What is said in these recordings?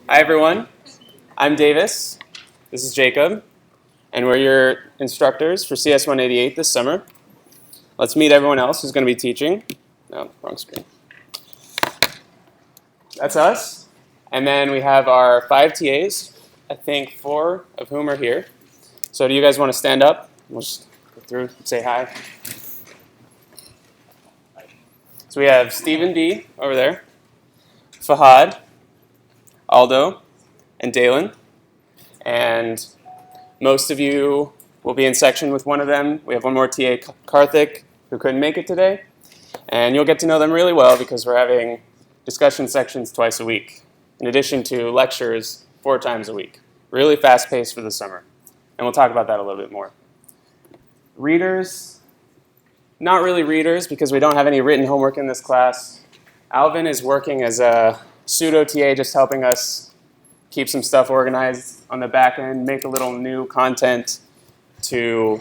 Hi everyone, I'm Davis, this is Jacob, and we're your instructors for CS 188 this summer. Let's meet everyone else who's going to be teaching. No, wrong screen. That's us, and then we have our 5 TAs, I think 4 of whom are here. So do you guys want to stand up? We'll just go through and say hi. So we have Stephen B. over there, Fahad, Aldo, and Dalen. And most of you will be in section with one of them. We have one more TA, Karthik, who couldn't make it today. And you'll get to know them really well because we're having discussion sections twice a week, in addition to lectures 4 times a week. Really fast paced for the summer. And we'll talk about that a little bit more. Readers, not really readers because we don't have any written homework in this class. Alvin is working as a pseudo TA, just helping us keep some stuff organized on the back end, make a little new content to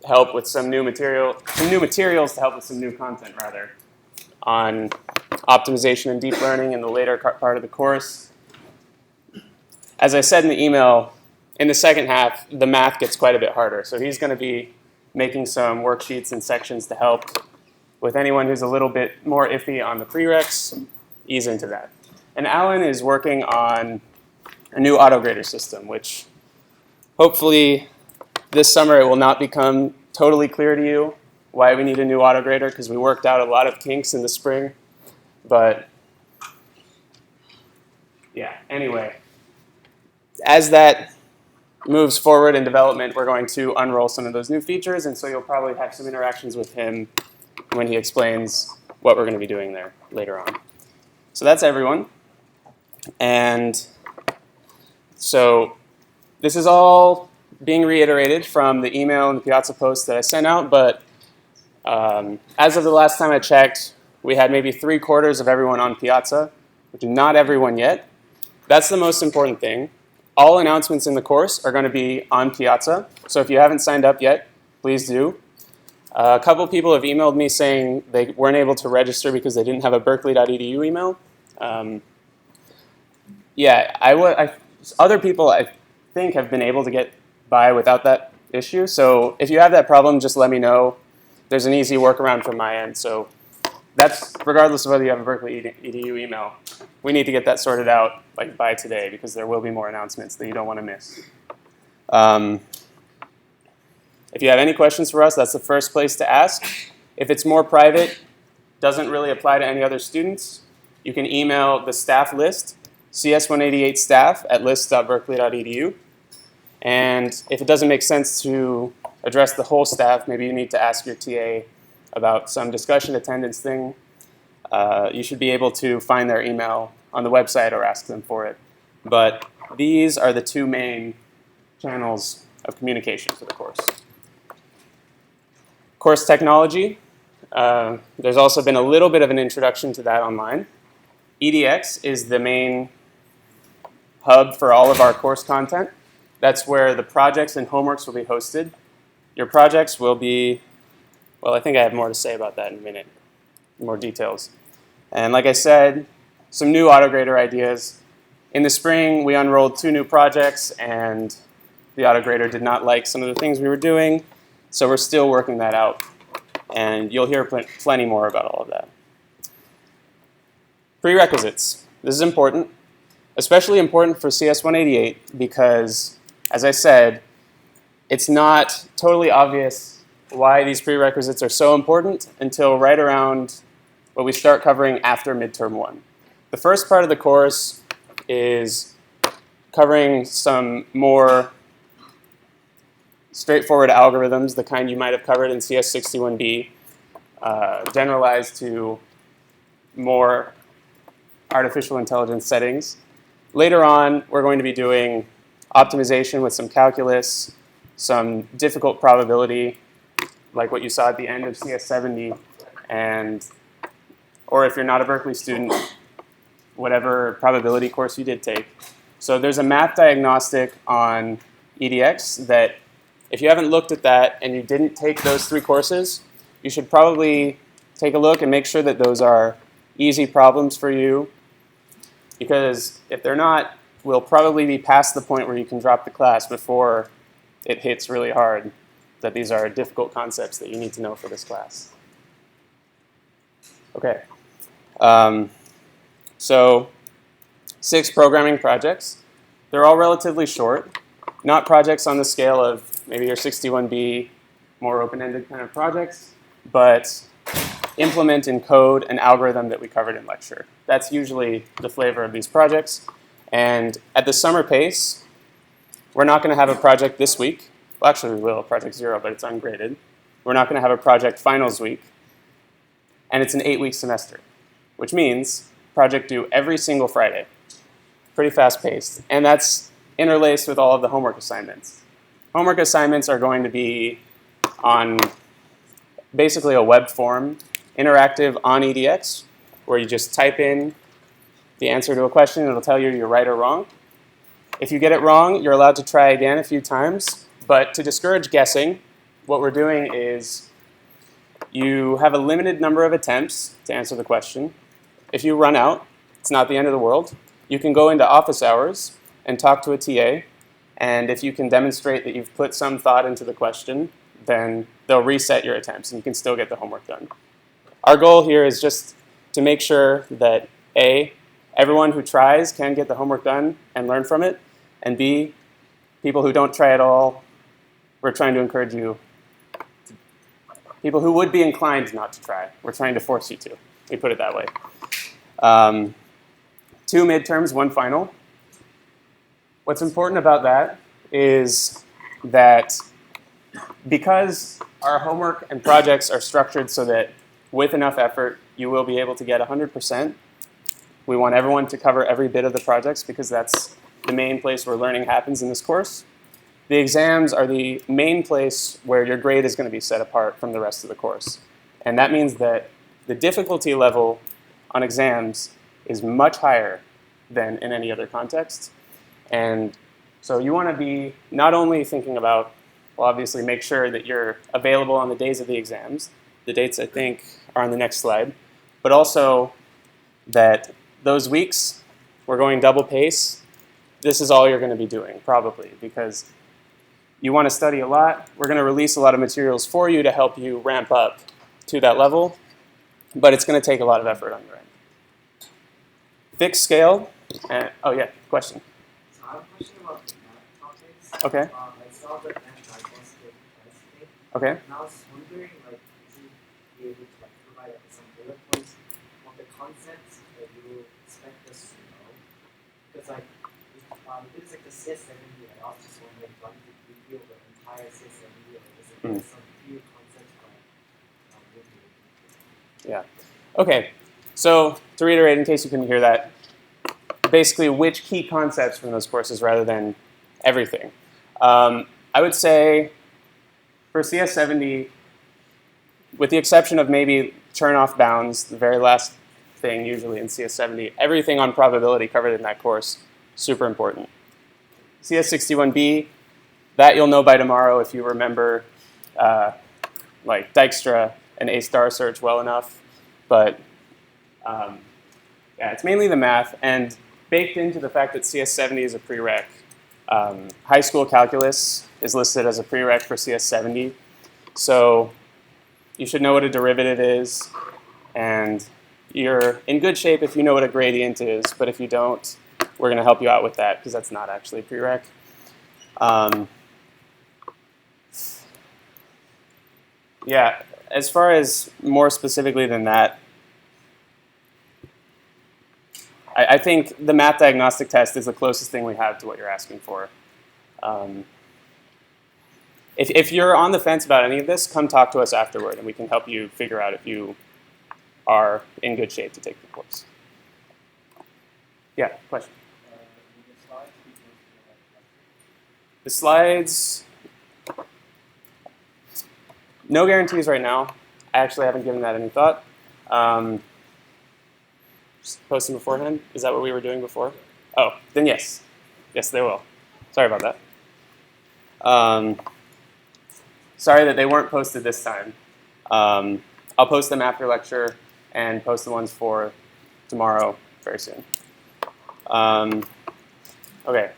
help with some new materials to help with some new content, rather, on optimization and deep learning in the later part of the course. As I said in the email, in the second half, the math gets quite a bit harder. So he's going to be making some worksheets and sections to help with anyone who's a little bit more iffy on the prereqs, ease into that. And Alan is working on a new autograder system, which hopefully this summer it will not become totally clear to you why we need a new autograder, because we worked out a lot of kinks in the spring. But yeah, anyway, as that moves forward in development, we're going to unroll some of those new features, and so you'll probably have some interactions with him when he explains what we're going to be doing there later on. So that's everyone. And so this is all being reiterated from the email and the Piazza post that I sent out, but as of the last time I checked, we had maybe 3/4 of everyone on Piazza, which is not everyone yet. That's the most important thing. All announcements in the course are going to be on Piazza, so if you haven't signed up yet, please do. A couple people have emailed me saying they weren't able to register because they didn't have a berkeley.edu email. Other people I think have been able to get by without that issue. So if you have that problem, just let me know. There's an easy workaround from my end. So that's regardless of whether you have a Berkeley.edu email. We need to get that sorted out by today because there will be more announcements that you don't want to miss. If you have any questions for us, that's the first place to ask. If it's more private, doesn't really apply to any other students, you can email the staff list, cs188staff@list.berkeley.edu. And if it doesn't make sense to address the whole staff, maybe you need to ask your TA about some discussion attendance thing, you should be able to find their email on the website or ask them for it. But these are the 2 main channels of communication for the course. Course technology, there's also been a little bit of an introduction to that online. EDX is the main hub for all of our course content. That's where the projects and homeworks will be hosted. Your projects will be, well, I think I have more to say about that in a minute, more details. And like I said, some new autograder ideas. In the spring, we unrolled 2 new projects, and the autograder did not like some of the things we were doing, so we're still working that out. And you'll hear plenty more about all of that. Prerequisites. This is important, especially important for CS 188 because, as I said, it's not totally obvious why these prerequisites are so important until right around what we start covering after midterm 1. The first part of the course is covering some more straightforward algorithms, the kind you might have covered in CS 61B, generalized to more artificial intelligence settings. Later on, we're going to be doing optimization with some calculus, some difficult probability, like what you saw at the end of CS 70, or if you're not a Berkeley student, whatever probability course you did take. So there's a math diagnostic on EDX that if you haven't looked at that and you didn't take those 3 courses, you should probably take a look and make sure that those are easy problems for you. Because if they're not, we'll probably be past the point where you can drop the class before it hits really hard that these are difficult concepts that you need to know for this class. Okay. So 6 programming projects. They're all relatively short, not projects on the scale of maybe your 61B, more open-ended kind of projects, but implement in code an algorithm that we covered in lecture. That's usually the flavor of these projects. And at the summer pace, we're not going to have a project this week. Well, actually, we will, project 0, but it's ungraded. We're not going to have a project finals week. And it's an 8-week semester, which means project due every single Friday. Pretty fast-paced. And that's interlaced with all of the homework assignments. Homework assignments are going to be on basically a web form, interactive on EDX, where you just type in the answer to a question and it'll tell you you're right or wrong. If you get it wrong, you're allowed to try again a few times. But to discourage guessing, what we're doing is you have a limited number of attempts to answer the question. If you run out, it's not the end of the world. You can go into office hours and talk to a TA. And if you can demonstrate that you've put some thought into the question, then they'll reset your attempts and you can still get the homework done. Our goal here is just to make sure that A, everyone who tries can get the homework done and learn from it, and B, people who don't try at all, we're trying to encourage you. People who would be inclined not to try, we're trying to force you to. We put it that way. 2 midterms, 1 final. What's important about that is that because our homework and projects are structured so that with enough effort, you will be able to get 100%. We want everyone to cover every bit of the projects because that's the main place where learning happens in this course. The exams are the main place where your grade is going to be set apart from the rest of the course. And that means that the difficulty level on exams is much higher than in any other context. And so you want to be not only thinking about, well, obviously make sure that you're available on the days of the exams. The dates, I think, are on the next slide. But also that those weeks, we're going double pace. This is all you're going to be doing, probably, because you want to study a lot. We're going to release a lot of materials for you to help you ramp up to that level. But it's going to take a lot of effort on your end. Fixed scale. Oh, yeah, question. So I have a question about the math topics. Okay. I saw the math diagnostic test thing. Okay. And I was wondering, like, would you be able to provide some bullet points on the concepts that you expect us to know? Because like, if it's like the CS70, I was just wondering, do I need to review the entire CS70, or is it some few concepts that would be? Yeah. Okay. So to reiterate, in case you couldn't hear that, basically which key concepts from those courses rather than everything. I would say for CS70, with the exception of maybe turn-off bounds, the very last thing usually in CS70, everything on probability covered in that course, super important. CS61B, that you'll know by tomorrow if you remember like Dijkstra and A-star search well enough. But yeah, it's mainly the math. And baked into the fact that CS70 is a prereq, high school calculus is listed as a prereq for CS70. So you should know what a derivative is. And you're in good shape if you know what a gradient is. But if you don't, we're going to help you out with that because that's not actually a prereq. Yeah, as far as more specifically than that, I think the math diagnostic test is the closest thing we have to what you're asking for. If you're on the fence about any of this, come talk to us afterward, and we can help you figure out if you are in good shape to take the course. Yeah, question? The slides, no guarantees right now. I actually haven't given that any thought. Just post them beforehand? Is that what we were doing before? Oh, then yes. Yes, they will. Sorry about that. Sorry that they weren't posted this time. I'll post them after lecture and post the ones for tomorrow very soon. Okay.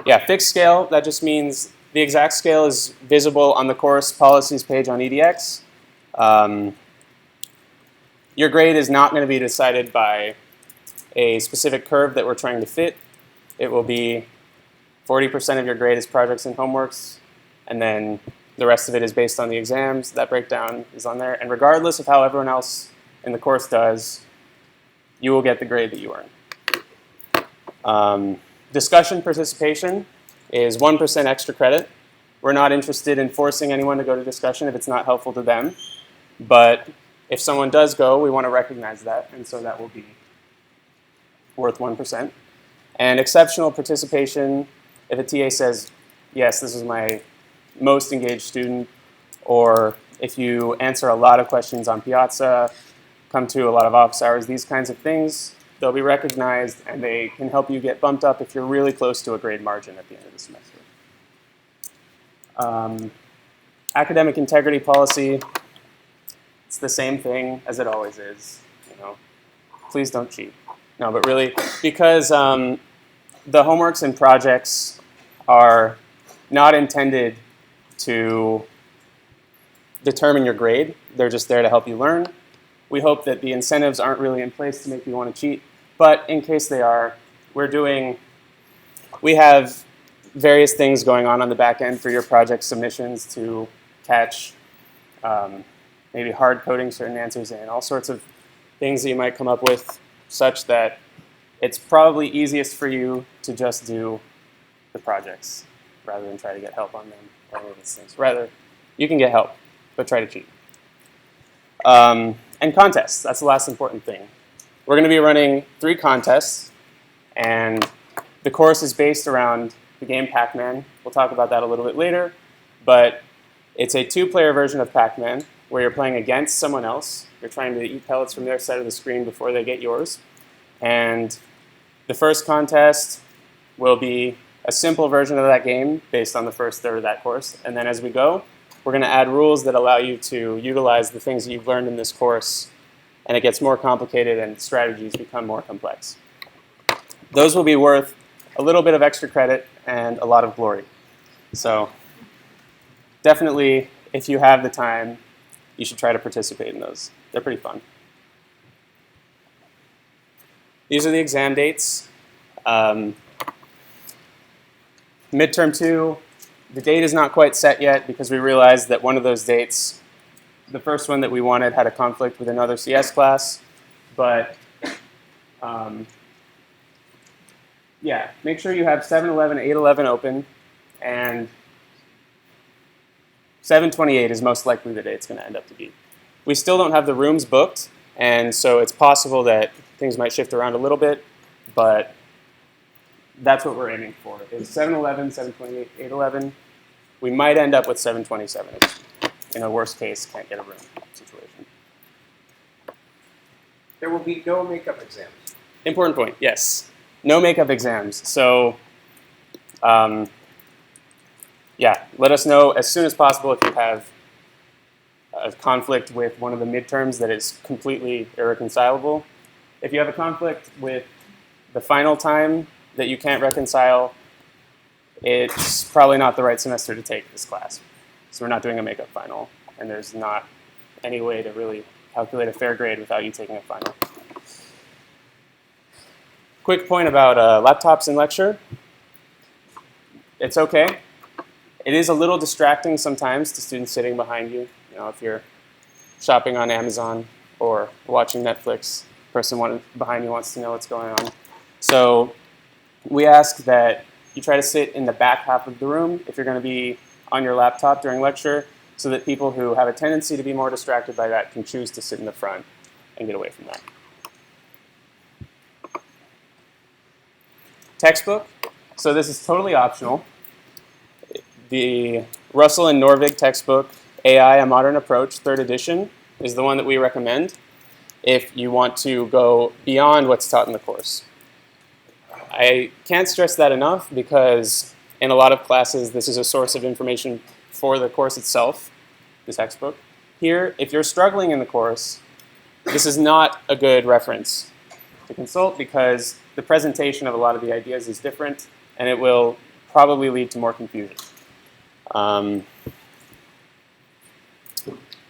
Yeah, fixed scale, that just means the exact scale is visible on the course policies page on EDX. Your grade is not going to be decided by a specific curve that we're trying to fit. It will be 40% of your grade is projects and homeworks, and then the rest of it is based on the exams. That breakdown is on there. And regardless of how everyone else in the course does, you will get the grade that you earn. Discussion participation is 1% extra credit. We're not interested in forcing anyone to go to discussion if it's not helpful to them. But if someone does go, we want to recognize that, and so that will be worth 1%. And exceptional participation, if a TA says, yes, this is my most engaged student, or if you answer a lot of questions on Piazza, come to a lot of office hours, these kinds of things, they'll be recognized and they can help you get bumped up if you're really close to a grade margin at the end of the semester. Academic integrity policy, it's the same thing as it always is. Please don't cheat. No, but really, because the homeworks and projects are not intended to determine your grade. They're just there to help you learn. We hope that the incentives aren't really in place to make you want to cheat. But in case they are, we have various things going on the back end for your project submissions to catch maybe hard coding certain answers in, all sorts of things that you might come up with, such that it's probably easiest for you to just do the projects rather than try to get help on them or any of these things. Rather, you can get help, but try to cheat. And contests, that's the last important thing. We're going to be running 3 contests, and the course is based around the game Pac-Man. We'll talk about that a little bit later, but it's a 2-player version of Pac-Man where you're playing against someone else. You're trying to eat pellets from their side of the screen before they get yours. And the first contest will be a simple version of that game based on the first third of that course. And then as we go, we're going to add rules that allow you to utilize the things that you've learned in this course, and it gets more complicated and strategies become more complex. Those will be worth a little bit of extra credit and a lot of glory. So definitely, if you have the time, you should try to participate in those. They're pretty fun. These are the exam dates. Midterm 2, the date is not quite set yet because we realized that one of those dates, the first one that we wanted, had a conflict with another CS class. But yeah, make sure you have 7-11, 8-11 open, and 7/28 is most likely the day it's going to end up to be. We still don't have the rooms booked, and so it's possible that things might shift around a little bit, but that's what we're aiming for, is 7/11, 7/28, 8/11. We might end up with 7/27 in a worst case, can't get a room situation. There will be no makeup exams. Important point, yes. No makeup exams. So yeah, let us know as soon as possible if you have a conflict with one of the midterms that is completely irreconcilable. If you have a conflict with the final time that you can't reconcile, it's probably not the right semester to take this class. So we're not doing a makeup final, and there's not any way to really calculate a fair grade without you taking a final. Quick point about laptops in lecture. It's okay. It is a little distracting sometimes to students sitting behind you. If you're shopping on Amazon or watching Netflix, the person behind you wants to know what's going on. So we ask that you try to sit in the back half of the room if you're going to be on your laptop during lecture, so that people who have a tendency to be more distracted by that can choose to sit in the front and get away from that. Textbook. So this is totally optional. The Russell and Norvig textbook, AI, A Modern Approach, 3rd edition, is the one that we recommend if you want to go beyond what's taught in the course. I can't stress that enough because in a lot of classes, this is a source of information for the course itself, the textbook. Here, if you're struggling in the course, this is not a good reference to consult because the presentation of a lot of the ideas is different, and it will probably lead to more confusion.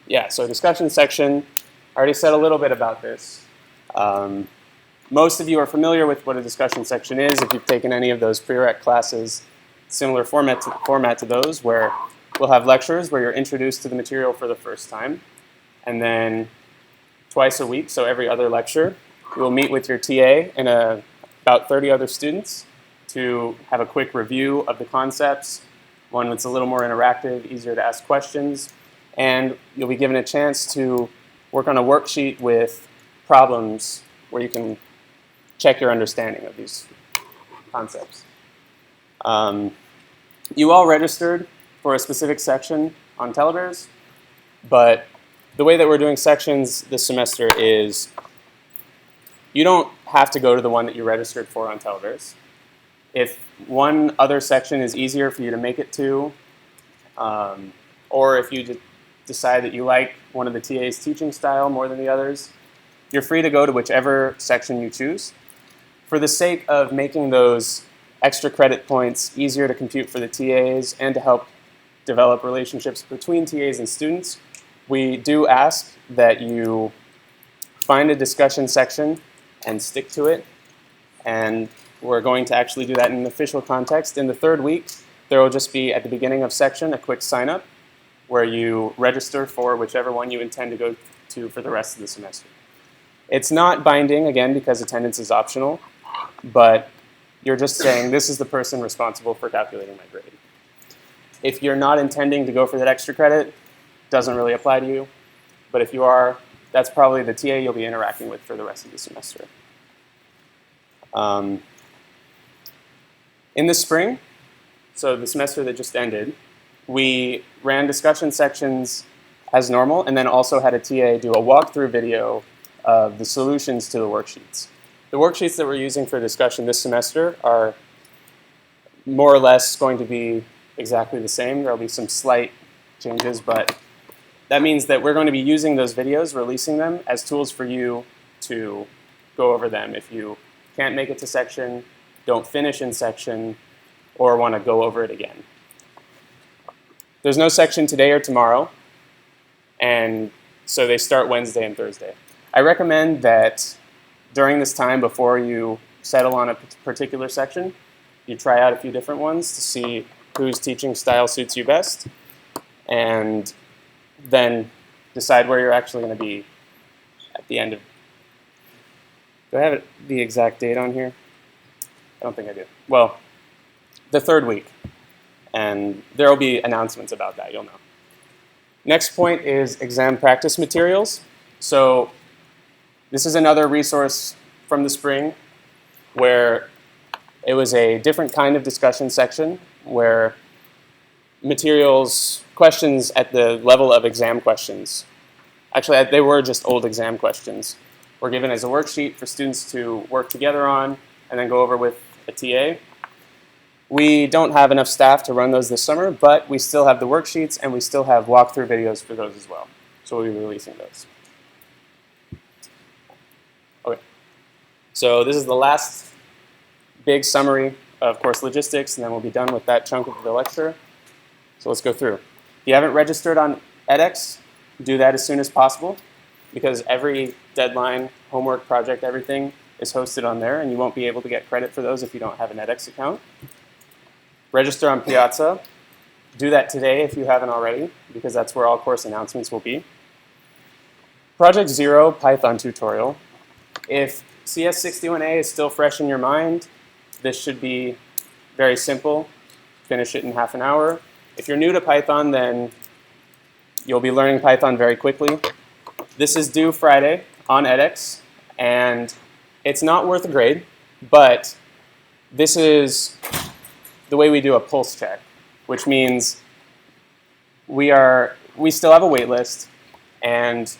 Yeah, so discussion section, I already said a little bit about this. Most of you are familiar with what a discussion section is if you've taken any of those prereq classes, similar format to those, where we'll have lectures where you're introduced to the material for the first time, and then twice a week, so every other lecture, you will meet with your TA and about 30 other students to have a quick review of the concepts, one that's a little more interactive, easier to ask questions, and you'll be given a chance to work on a worksheet with problems where you can check your understanding of these concepts. You all registered for a specific section on telebears, but the way that we're doing sections this semester is you don't have to go to the one that you registered for on telebears. If one other section is easier for you to make it to, or if you decide that you like one of the TA's teaching style more than the others, you're free to go to whichever section you choose. For the sake of making those extra credit points easier to compute for the TAs and to help develop relationships between TAs and students, we do ask that you find a discussion section and stick to it. And we're going to actually do that in an official context. In the third week, there will just be, at the beginning of section, a quick sign-up where you register for whichever one you intend to go to for the rest of the semester. It's not binding, again, because attendance is optional, but you're just saying, this is the person responsible for calculating my grade. If you're not intending to go for that extra credit, it doesn't really apply to you. But if you are, that's probably the TA you'll be interacting with for the rest of the semester. In the spring, so the semester that just ended, we ran discussion sections as normal and then also had a TA do a walkthrough video of the solutions to the worksheets. The worksheets that we're using for discussion this semester are more or less going to be exactly the same. There'll be some slight changes, but that means that we're going to be using those videos, releasing them as tools for you to go over them if you can't make it to section, don't finish in section, or want to go over it again. There's no section today or tomorrow, and so they start Wednesday and Thursday. I recommend that during this time, before you settle on a particular section, you try out a few different ones to see whose teaching style suits you best, and then decide where you're actually going to be at the end of. Do I have the exact date on here? I don't think I do. Well, the third week, and there will be announcements about that, you'll know. Next point is exam practice materials. So this is another resource from the spring where it was a different kind of discussion section where materials, questions at the level of exam questions, actually they were just old exam questions, were given as a worksheet for students to work together on and then go over with a TA. We don't have enough staff to run those this summer, but we still have the worksheets and we still have walkthrough videos for those as well. So we'll be releasing those. Okay, so this is the last big summary of course logistics, and then we'll be done with that chunk of the lecture. So let's go through. If you haven't registered on edX, do that as soon as possible, because every deadline, homework, project, everything is hosted on there, and you won't be able to get credit for those if you don't have an edX account. Register on Piazza. Do that today if you haven't already, because that's where all course announcements will be. Project Zero Python tutorial. If CS61A is still fresh in your mind, this should be very simple. Finish it in half an hour. If you're new to Python, then you'll be learning Python very quickly. This is due Friday on edX, and it's not worth a grade, but this is the way we do a pulse check, which means we still have a wait list, and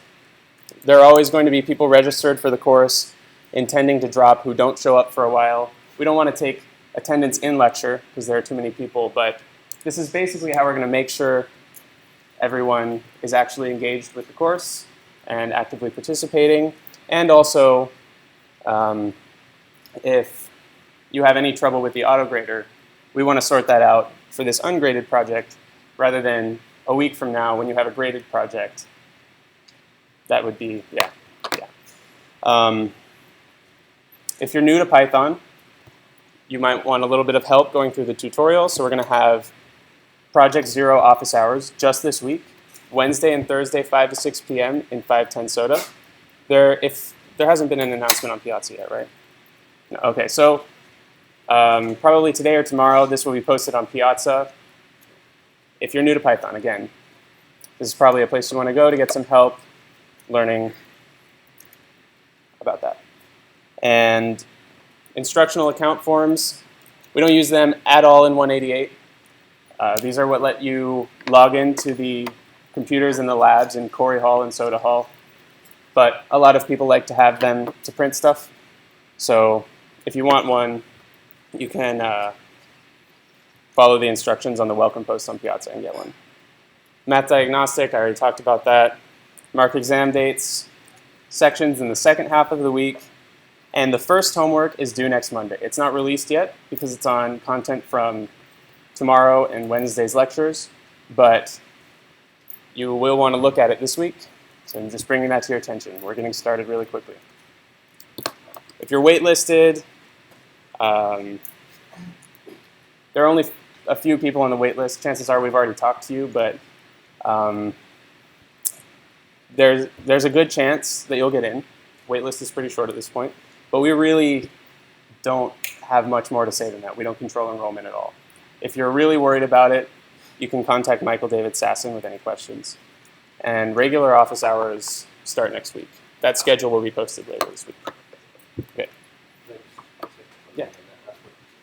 there are always going to be people registered for the course intending to drop who don't show up for a while. We don't want to take attendance in lecture because there are too many people, but this is basically how we're going to make sure everyone is actually engaged with the course and actively participating, and also if you have any trouble with the auto grader, we want to sort that out for this ungraded project rather than a week from now when you have a graded project. That would be, yeah. If you're new to Python, you might want a little bit of help going through the tutorial. So we're going to have Project Zero office hours just this week, Wednesday and Thursday, 5 to 6 p.m. in 510 Soda. There hasn't been an announcement on Piazza yet, right? No, okay, so probably today or tomorrow, this will be posted on Piazza. If you're new to Python, again, this is probably a place you want to go to get some help learning about that. And instructional account forms, we don't use them at all in 188. These are what let you log into the computers in the labs in Corey Hall and Soda Hall. But a lot of people like to have them to print stuff. So if you want one, you can follow the instructions on the welcome post on Piazza and get one. Math diagnostic, I already talked about that. Mark exam dates, sections in the second half of the week, and the first homework is due next Monday. It's not released yet because it's on content from tomorrow and Wednesday's lectures, but you will want to look at it this week. So I'm just bringing that to your attention. We're getting started really quickly. If you're waitlisted, there are only a few people on the wait list. Chances are we've already talked to you, but there's a good chance that you'll get in. Waitlist is pretty short at this point, but we really don't have much more to say than that. We don't control enrollment at all. If you're really worried about it, you can contact Michael David Sasson with any questions. And regular office hours start next week. That schedule will be posted later this week. Okay. Yeah.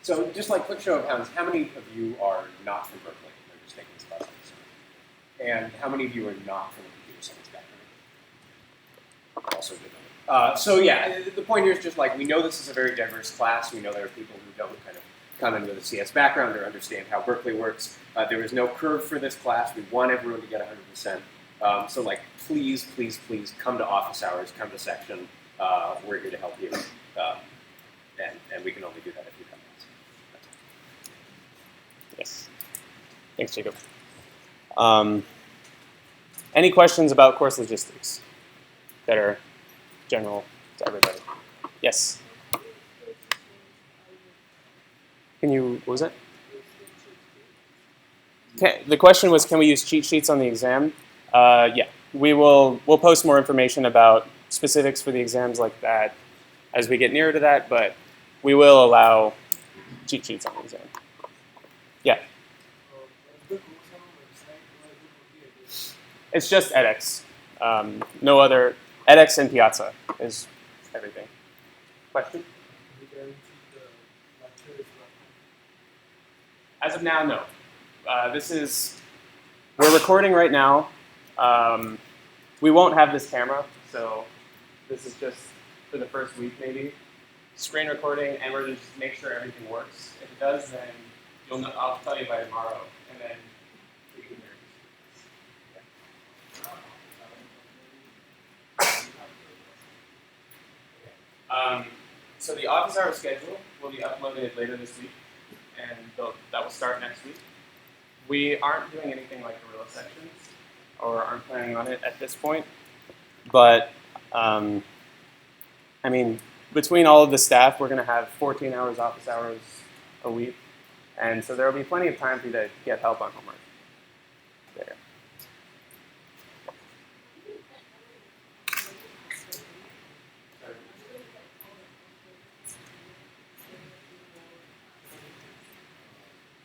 So just like quick show of hands, how many of you are not from Berkeley? They're just taking this class. And how many of you are not from a computer science background? Also good number. So yeah, the point here is just like we know this is a very diverse class. We know there are people who don't kind of come in with a CS background or understand how Berkeley works. There is no curve for this class. We want everyone to get 100%. So like, please, please, please come to office hours, come to section. We're here to help you. And we can only do that if you come to us. Yes. Thanks, Jacob. Any questions about course logistics that are general to everybody? Yes. What was it? The question was, can we use cheat sheets on the exam? Yeah, we'll post more information about specifics for the exams like that as we get nearer to that, but we will allow cheat sheets on the exam. Yeah. It's just edX. No other, edX and Piazza is everything. Question? As of now, no. We're recording right now. We won't have this camera, so this is just for the first week maybe. Screen recording, and we're going to just make sure everything works. If it does, then I'll tell you by tomorrow, and then we can hear. So the office hour schedule will be uploaded later this week, and that will start next week. We aren't doing anything like guerrilla sections, or aren't planning on it at this point. But, I mean, between all of the staff, we're going to have 14 hours office hours a week. And so there will be plenty of time for you to get help on homework. There.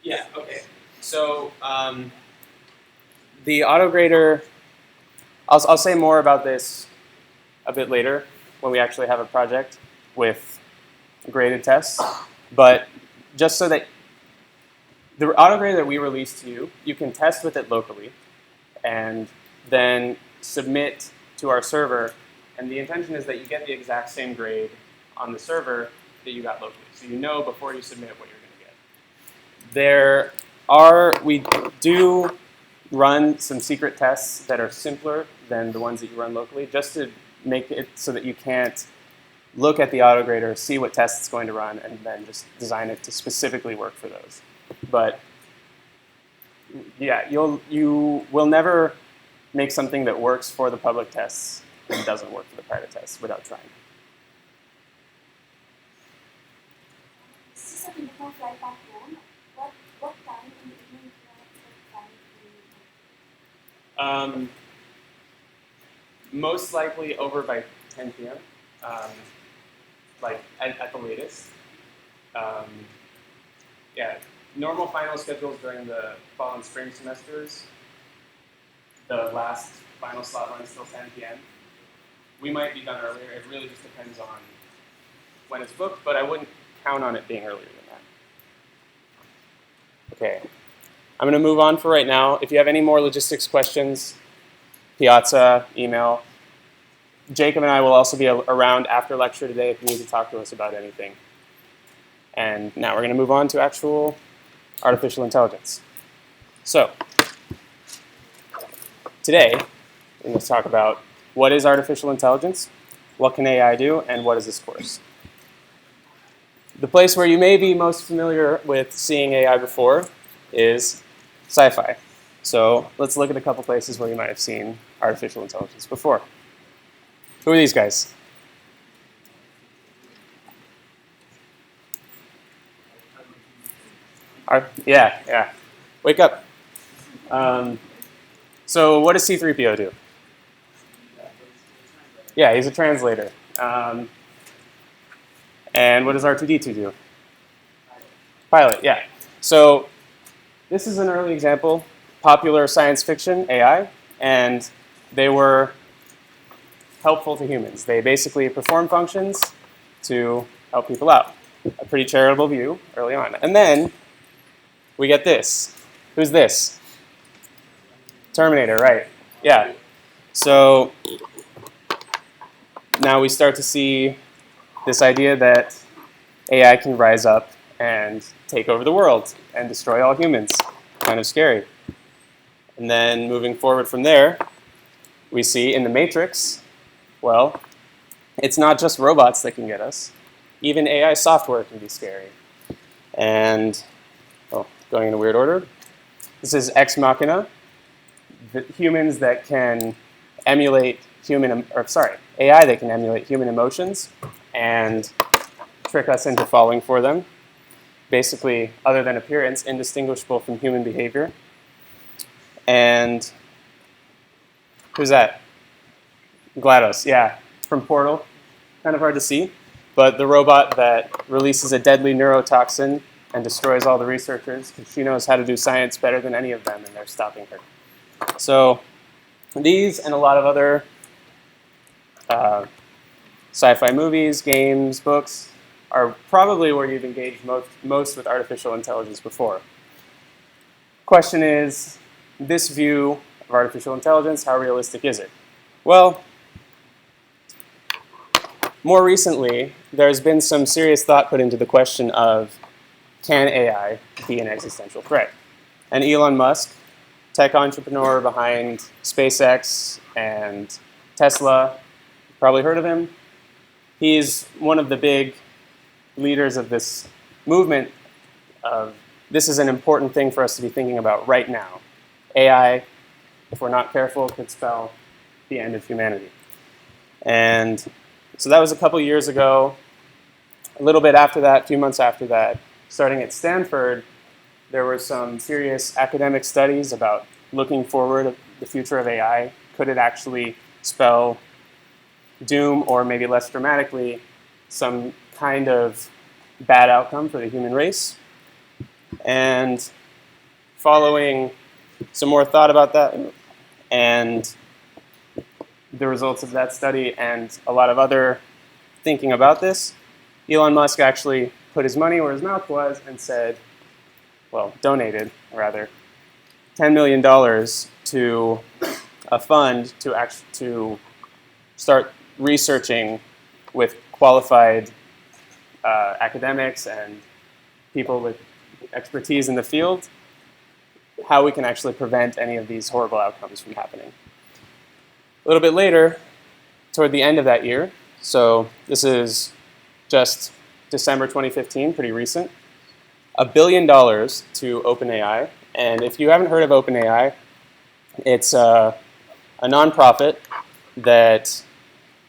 Yeah, okay. So the autograder, I'll say more about this a bit later when we actually have a project with graded tests. But just so that the autograder that we release to you, you can test with it locally and then submit to our server. And the intention is that you get the exact same grade on the server that you got locally. So you know before you submit what you're going to get. We do run some secret tests that are simpler than the ones that you run locally, just to make it so that you can't look at the autograder, see what test it's going to run, and then just design it to specifically work for those. But yeah, you will never make something that works for the public tests and doesn't work for the private tests without trying. This is a Filipino flight back home. What time in the evening do you Most likely over by 10 p.m., like at the latest. Yeah, normal final schedules during the fall and spring semesters. The last final slot runs till 10 p.m. We might be done earlier. It really just depends on when it's booked, but I wouldn't count on it being earlier than that. Okay, I'm going to move on for right now. If you have any more logistics questions, Piazza, email. Jacob and I will also be around after lecture today if you need to talk to us about anything. And now we're going to move on to actual artificial intelligence. So, today, we're going to talk about what is artificial intelligence, what can AI do, and what is this course. The place where you may be most familiar with seeing AI before is sci-fi. So let's look at a couple places where you might have seen artificial intelligence before. Who are these guys? Yeah. Wake up. So what does C-3PO do? Yeah, he's a translator. And what does R2-D2 do? Pilot, yeah. So this is an early example, popular science fiction, AI, and they were helpful to humans. They basically perform functions to help people out. A pretty charitable view early on. And then we get this. Who's this? Terminator, right. Yeah. So now we start to see this idea that AI can rise up and take over the world and destroy all humans. Kind of scary. And then moving forward from there, we see in the Matrix, well, it's not just robots that can get us. Even AI software can be scary. And, going in a weird order. This is Ex Machina. The humans that can emulate AI that can emulate human emotions and trick us into falling for them. Basically, other than appearance, indistinguishable from human behavior. And who's that? GLaDOS, yeah, from Portal. Kind of hard to see, but the robot that releases a deadly neurotoxin and destroys all the researchers because she knows how to do science better than any of them, and they're stopping her. So these and a lot of other sci-fi movies, games, books are probably where you've engaged most with artificial intelligence before. Question is, this view of artificial intelligence, how realistic is it? Well, more recently, there's been some serious thought put into the question of, can AI be an existential threat? And Elon Musk, tech entrepreneur behind SpaceX and Tesla, probably heard of him. He's one of the big leaders of this movement of, this is an important thing for us to be thinking about right now. AI, if we're not careful, could spell the end of humanity. And so that was a couple years ago. A little bit after that, a few months after that, starting at Stanford, there were some serious academic studies about looking forward at the future of AI. Could it actually spell doom, or maybe less dramatically, some kind of bad outcome for the human race? And following some more thought about that and the results of that study and a lot of other thinking about this, Elon Musk actually put his money where his mouth was and said, well, donated, rather, $10 million to a fund to start researching with qualified academics and people with expertise in the field how we can actually prevent any of these horrible outcomes from happening. A little bit later, toward the end of that year, So this is just December 2015, pretty recent. $1 billion to OpenAI. And if you haven't heard of OpenAI, it's a nonprofit that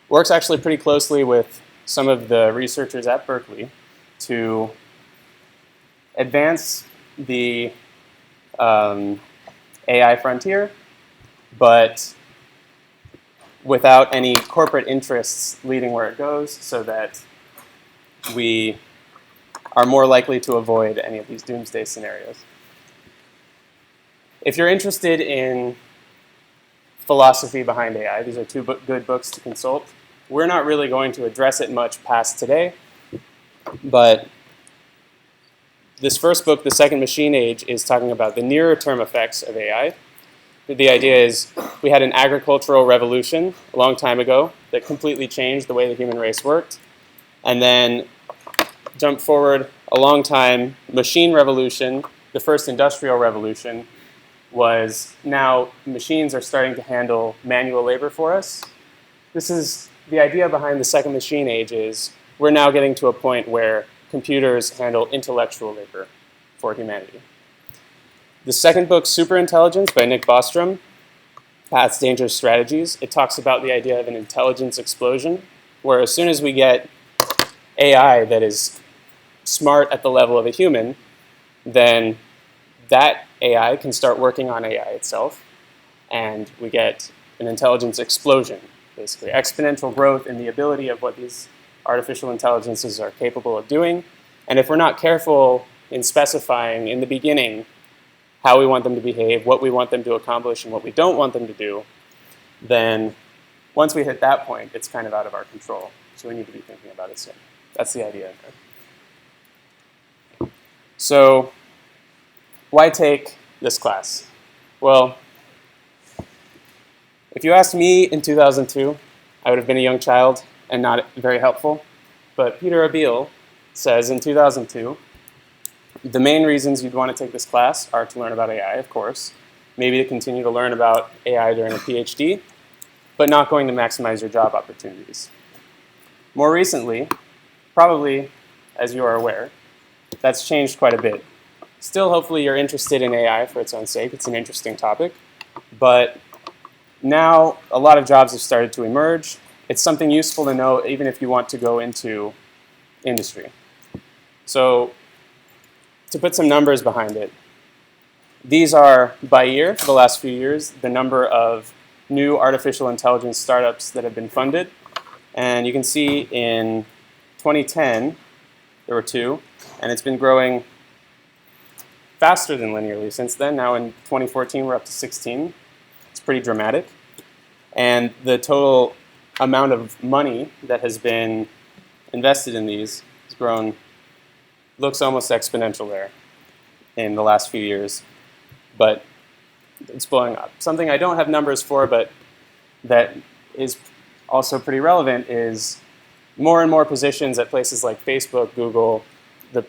works actually pretty closely with some of the researchers at Berkeley to advance the AI frontier, but without any corporate interests leading where it goes, so that we are more likely to avoid any of these doomsday scenarios. If you're interested in philosophy behind AI, these are two good books to consult. We're not really going to address it much past today, but this first book, The Second Machine Age, is talking about the nearer term effects of AI. The idea is we had an agricultural revolution a long time ago that completely changed the way the human race worked. And then jump forward a long time, machine revolution, the first industrial revolution, was now machines are starting to handle manual labor for us. This is the idea behind the second machine age is we're now getting to a point where computers handle intellectual labor for humanity. The second book, Superintelligence by Nick Bostrom, Paths, Dangers, Strategies, it talks about the idea of an intelligence explosion, where as soon as we get AI that is smart at the level of a human, then that AI can start working on AI itself, and we get an intelligence explosion, basically exponential growth in the ability of what these artificial intelligences are capable of doing. And if we're not careful in specifying in the beginning how we want them to behave, what we want them to accomplish, and what we don't want them to do, then once we hit that point, it's kind of out of our control. So we need to be thinking about it soon. That's the idea. So why take this class? Well, if you asked me in 2002, I would have been a young child and not very helpful. But Peter Abeel says in 2002, the main reasons you'd want to take this class are to learn about AI, of course, maybe to continue to learn about AI during a PhD, but not going to maximize your job opportunities. More recently, probably, as you are aware, that's changed quite a bit. Still, hopefully, you're interested in AI for its own sake. It's an interesting topic. But now, a lot of jobs have started to emerge. It's something useful to know even if you want to go into industry. So, to put some numbers behind it, these are, by year, for the last few years, the number of new artificial intelligence startups that have been funded. And you can see in 2010, there were 2, and it's been growing faster than linearly since then. Now in 2014, we're up to 16. It's pretty dramatic. And the total amount of money that has been invested in these has grown, looks almost exponential there in the last few years. But it's blowing up. Something I don't have numbers for, but that is also pretty relevant is more and more positions at places like Facebook, Google, the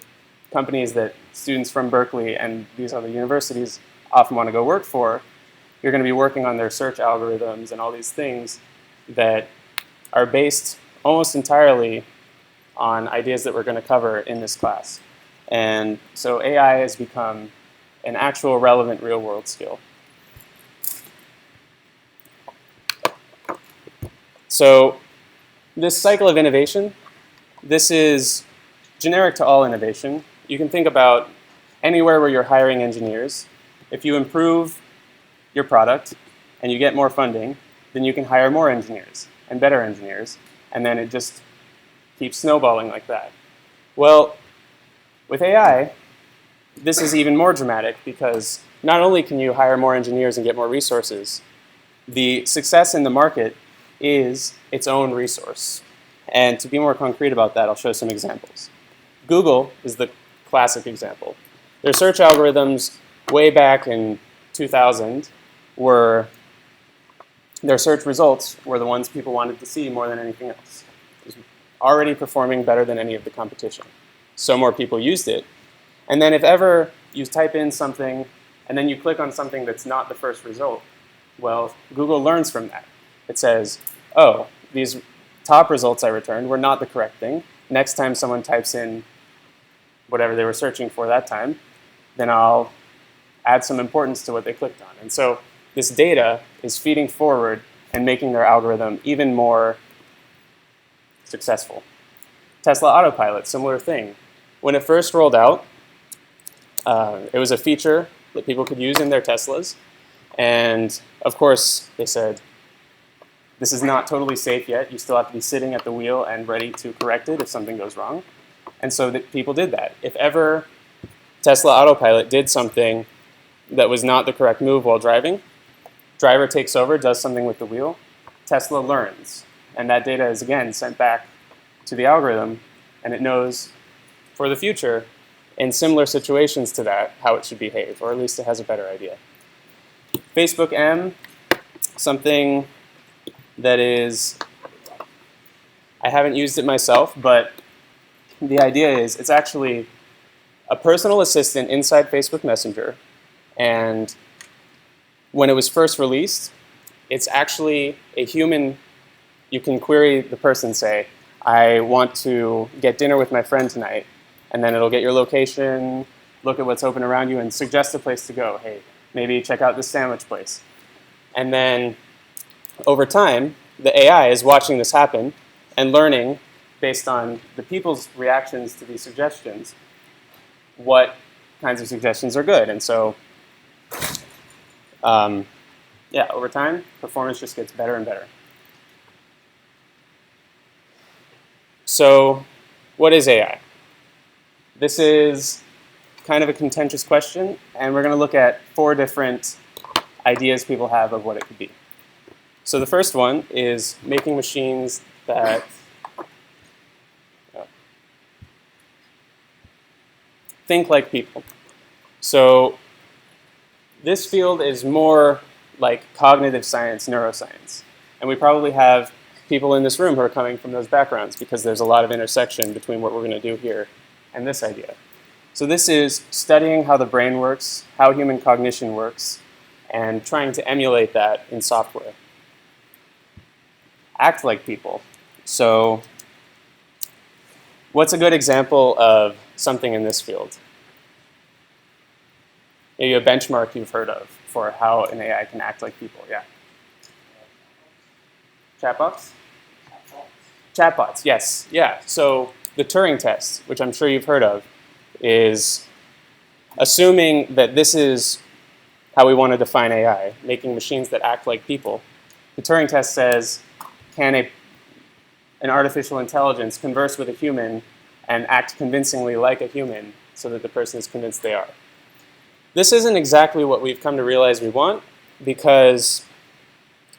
companies that students from Berkeley and these other universities often want to go work for. You're going to be working on their search algorithms and all these things that are based almost entirely on ideas that we're going to cover in this class. And so AI has become an actual relevant real-world skill. So this cycle of innovation, this is generic to all innovation. You can think about anywhere where you're hiring engineers. If you improve your product and you get more funding, then you can hire more engineers and better engineers, and then it just keeps snowballing like that. Well, with AI, this is even more dramatic because not only can you hire more engineers and get more resources, the success in the market is its own resource. And to be more concrete about that, I'll show some examples. Google is the classic example. Their search algorithms way back in 2000 were, their search results were the ones people wanted to see more than anything else. It was already performing better than any of the competition. So more people used it. And then if ever you type in something and then you click on something that's not the first result, well, Google learns from that. It says, oh, these top results I returned were not the correct thing. Next time someone types in whatever they were searching for that time, then I'll add some importance to what they clicked on. And so this data is feeding forward and making their algorithm even more successful. Tesla Autopilot, similar thing. When it first rolled out, it was a feature that people could use in their Teslas. And of course, they said, this is not totally safe yet. You still have to be sitting at the wheel and ready to correct it if something goes wrong. And so people did that. If ever Tesla Autopilot did something that was not the correct move while driving, driver takes over, does something with the wheel, Tesla learns. And that data is, again, sent back to the algorithm, and it knows for the future, in similar situations to that, how it should behave, or at least it has a better idea. Facebook M, something that is, I haven't used it myself, but the idea is it's actually a personal assistant inside Facebook Messenger. And when it was first released, it's actually a human. You can query the person, say, I want to get dinner with my friend tonight. And then it'll get your location, look at what's open around you, and suggest a place to go. Hey, maybe check out this sandwich place. And then over time, the AI is watching this happen and learning, based on the people's reactions to these suggestions, what kinds of suggestions are good. And so, yeah, over time, performance just gets better and better. So, what is AI? This is kind of a contentious question, and we're going to look at 4 different ideas people have of what it could be. So the first one is making machines that think like people. So this field is more like cognitive science, neuroscience. And we probably have people in this room who are coming from those backgrounds because there's a lot of intersection between what we're going to do here and this idea. So this is studying how the brain works, how human cognition works, and trying to emulate that in software. Act like people. So what's a good example of something in this field? Maybe a benchmark you've heard of for how an AI can act like people. Yeah. Chatbots? Chatbots, yes. Yeah. So the Turing test, which I'm sure you've heard of, is assuming that this is how we want to define AI, making machines that act like people. The Turing test says, can an artificial intelligence converse with a human and act convincingly like a human so that the person is convinced they are? This isn't exactly what we've come to realize we want because,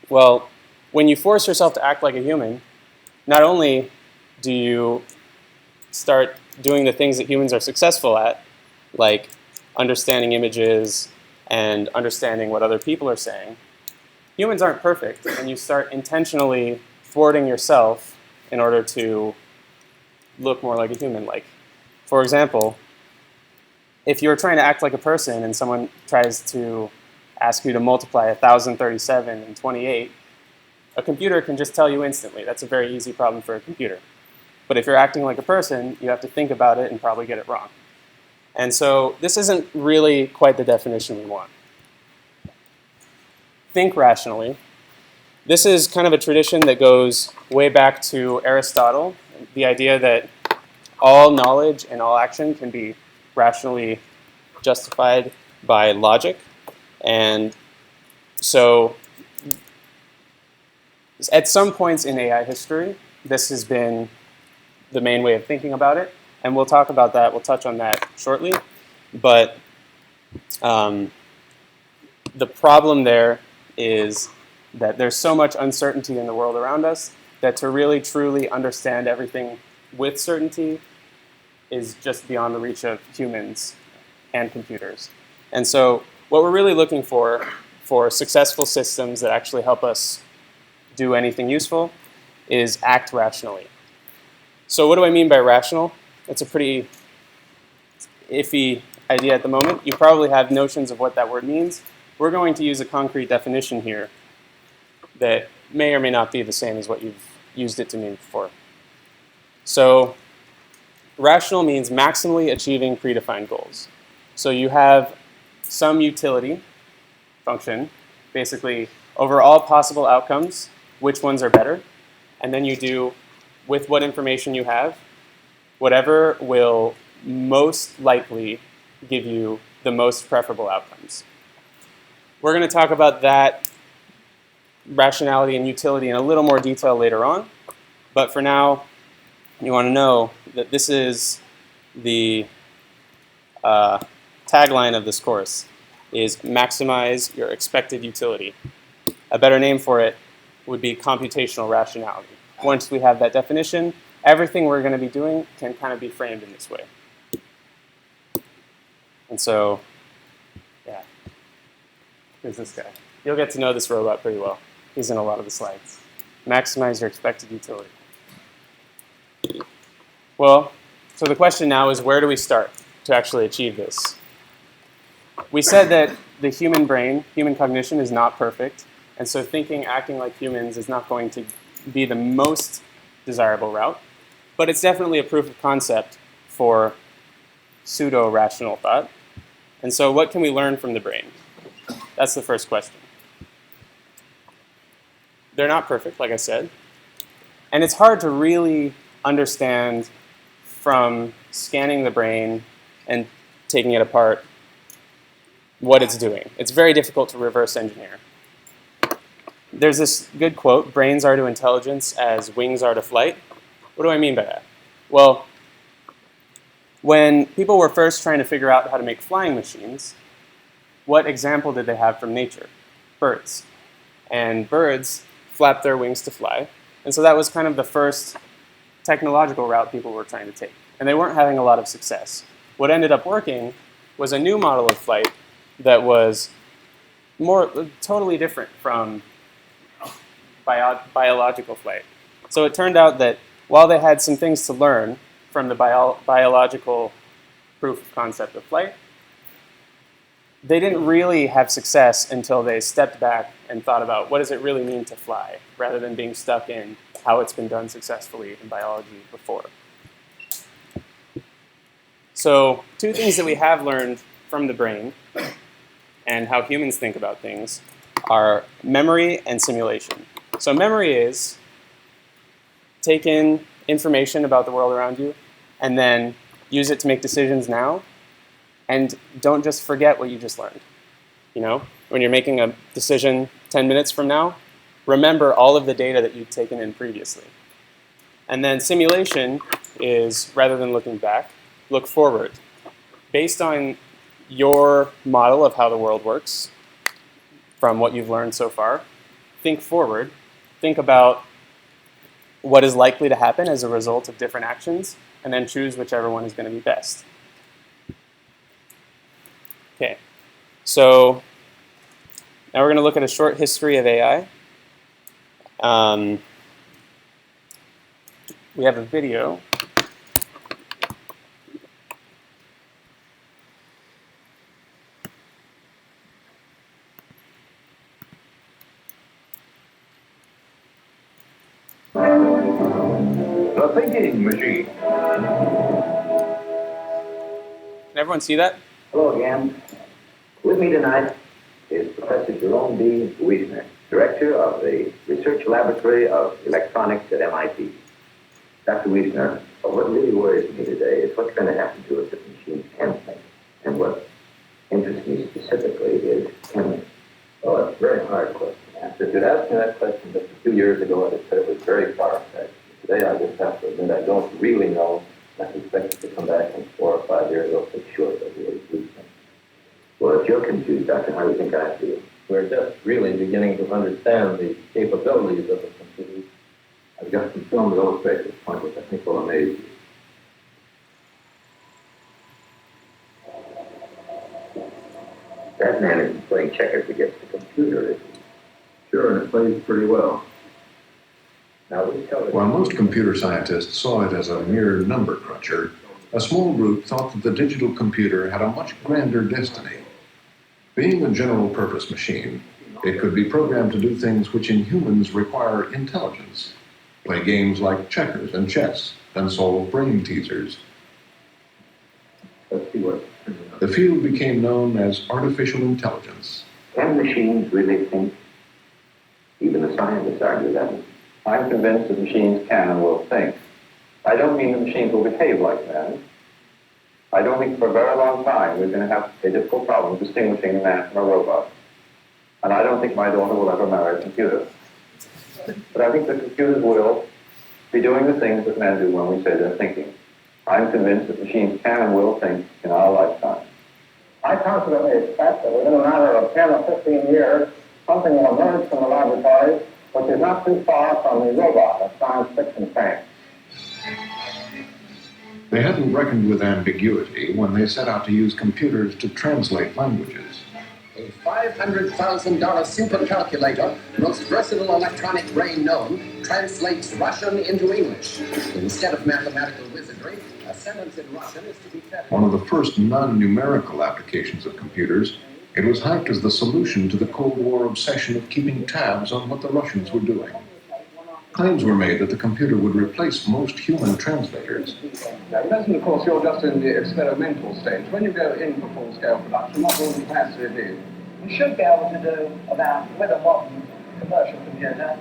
well, when you force yourself to act like a human, not only do you start doing the things that humans are successful at, like understanding images and understanding what other people are saying, humans aren't perfect, and you start intentionally thwarting yourself in order to look more like a human. Like, for example, if you're trying to act like a person and someone tries to ask you to multiply 1,037 and 28, a computer can just tell you instantly. That's a very easy problem for a computer. But if you're acting like a person, you have to think about it and probably get it wrong. And so this isn't really quite the definition we want. Think rationally. This is kind of a tradition that goes way back to Aristotle, the idea that all knowledge and all action can be rationally justified by logic. And so at some points in AI history, this has been the main way of thinking about it. And we'll talk about that. We'll touch on that shortly. But the problem there is that there's so much uncertainty in the world around us that to really, truly understand everything with certainty is just beyond the reach of humans and computers. And so what we're really looking for successful systems that actually help us do anything useful is act rationally. So what do I mean by rational? It's a pretty iffy idea at the moment. You probably have notions of what that word means. We're going to use a concrete definition here that may or may not be the same as what you've used it to mean before. So rational means maximally achieving predefined goals. So you have some utility function, basically over all possible outcomes, which ones are better, and then you do, with what information you have, whatever will most likely give you the most preferable outcomes. We're going to talk about that rationality and utility in a little more detail later on, but for now, you want to know that this is the tagline of this course, is maximize your expected utility. A better name for it would be computational rationality. Once we have that definition, everything we're going to be doing can kind of be framed in this way. And so, yeah, here's this guy. You'll get to know this robot pretty well. He's in a lot of the slides. Maximize your expected utility. Well, so the question now is, where do we start to actually achieve this? We said that the human brain, human cognition, is not perfect, and so thinking, acting like humans is not going to be the most desirable route, but it's definitely a proof of concept for pseudo-rational thought. And so what can we learn from the brain? That's the first question. They're not perfect, like I said, and it's hard to really understand from scanning the brain and taking it apart what it's doing. It's very difficult to reverse engineer. There's this good quote, brains are to intelligence as wings are to flight. What do I mean by that? Well, when people were first trying to figure out how to make flying machines, what example did they have from nature? Birds. And birds flap their wings to fly. And so that was kind of the first technological route people were trying to take. And they weren't having a lot of success. What ended up working was a new model of flight that was totally different from biological flight. So it turned out that while they had some things to learn from the biological proof of concept of flight, they didn't really have success until they stepped back and thought about what does it really mean to fly, rather than being stuck in how it's been done successfully in biology before. So two things that we have learned from the brain and how humans think about things are memory and simulation. So memory is take in information about the world around you and then use it to make decisions now, and don't just forget what you just learned. You know, when you're making a decision 10 minutes from now, remember all of the data that you've taken in previously. And then simulation is, rather than looking back, look forward. Based on your model of how the world works, from what you've learned so far, think forward. Think about what is likely to happen as a result of different actions, and then choose whichever one is going to be best. Okay, so now we're going to look at a short history of AI. We have a video. The thinking machine. Can everyone see that? Hello again. With me tonight is Professor Jerome B. Wiesner, Director of the Research Laboratory of Electronics at MIT. Dr. Wiesner, what really worries me today is what's going to happen to us if machines can think. And what interests me specifically is can they? Well, it's a very hard question to answer. If you'd asked me that question just a few years ago, I'd have said it was very far-fetched. Today, I just have to admit I don't really know. I suspect it to come back in 4 or 5 years. I'll for sure they'll be able to do something. Well, if you're confused, Doctor, how do you think I feel? We're just really beginning to understand the capabilities of the computer. I've got some film to illustrate this point, which I think will amaze you. That man isn't playing checkers against the computer, is he? Sure, and it plays pretty well. Now, will you tell us? While most computer scientists saw it as a mere number cruncher, a small group thought that the digital computer had a much grander destiny. Being a general-purpose machine, it could be programmed to do things which in humans require intelligence, play games like checkers and chess, and solve brain teasers. The field became known as artificial intelligence. Can machines really think? Even the scientists argue that. I'm convinced that machines can and will think. I don't mean that machines will behave like men. I don't think for a very long time we're going to have a difficult problem distinguishing a man from a robot. And I don't think my daughter will ever marry a computer. But I think that computers will be doing the things that men do when we say they're thinking. I'm convinced that machines can and will think in our lifetime. I confidently expect that within a matter of 10 or 15 years, something will emerge from the laboratory which is not too far from the robot of science fiction fame. They hadn't reckoned with ambiguity when they set out to use computers to translate languages. A $500,000 supercalculator, most versatile electronic brain known, translates Russian into English. Instead of mathematical wizardry, a sentence in Russian is to be fed. One of the first non-numerical applications of computers, it was hyped as the solution to the Cold War obsession of keeping tabs on what the Russians were doing. Claims were made that the computer would replace most human translators. Now, you mentioned, of course, you're just in the experimental stage. When you go in for full-scale production, what will the capacity be? You should be able to do about, with a modern commercial computer,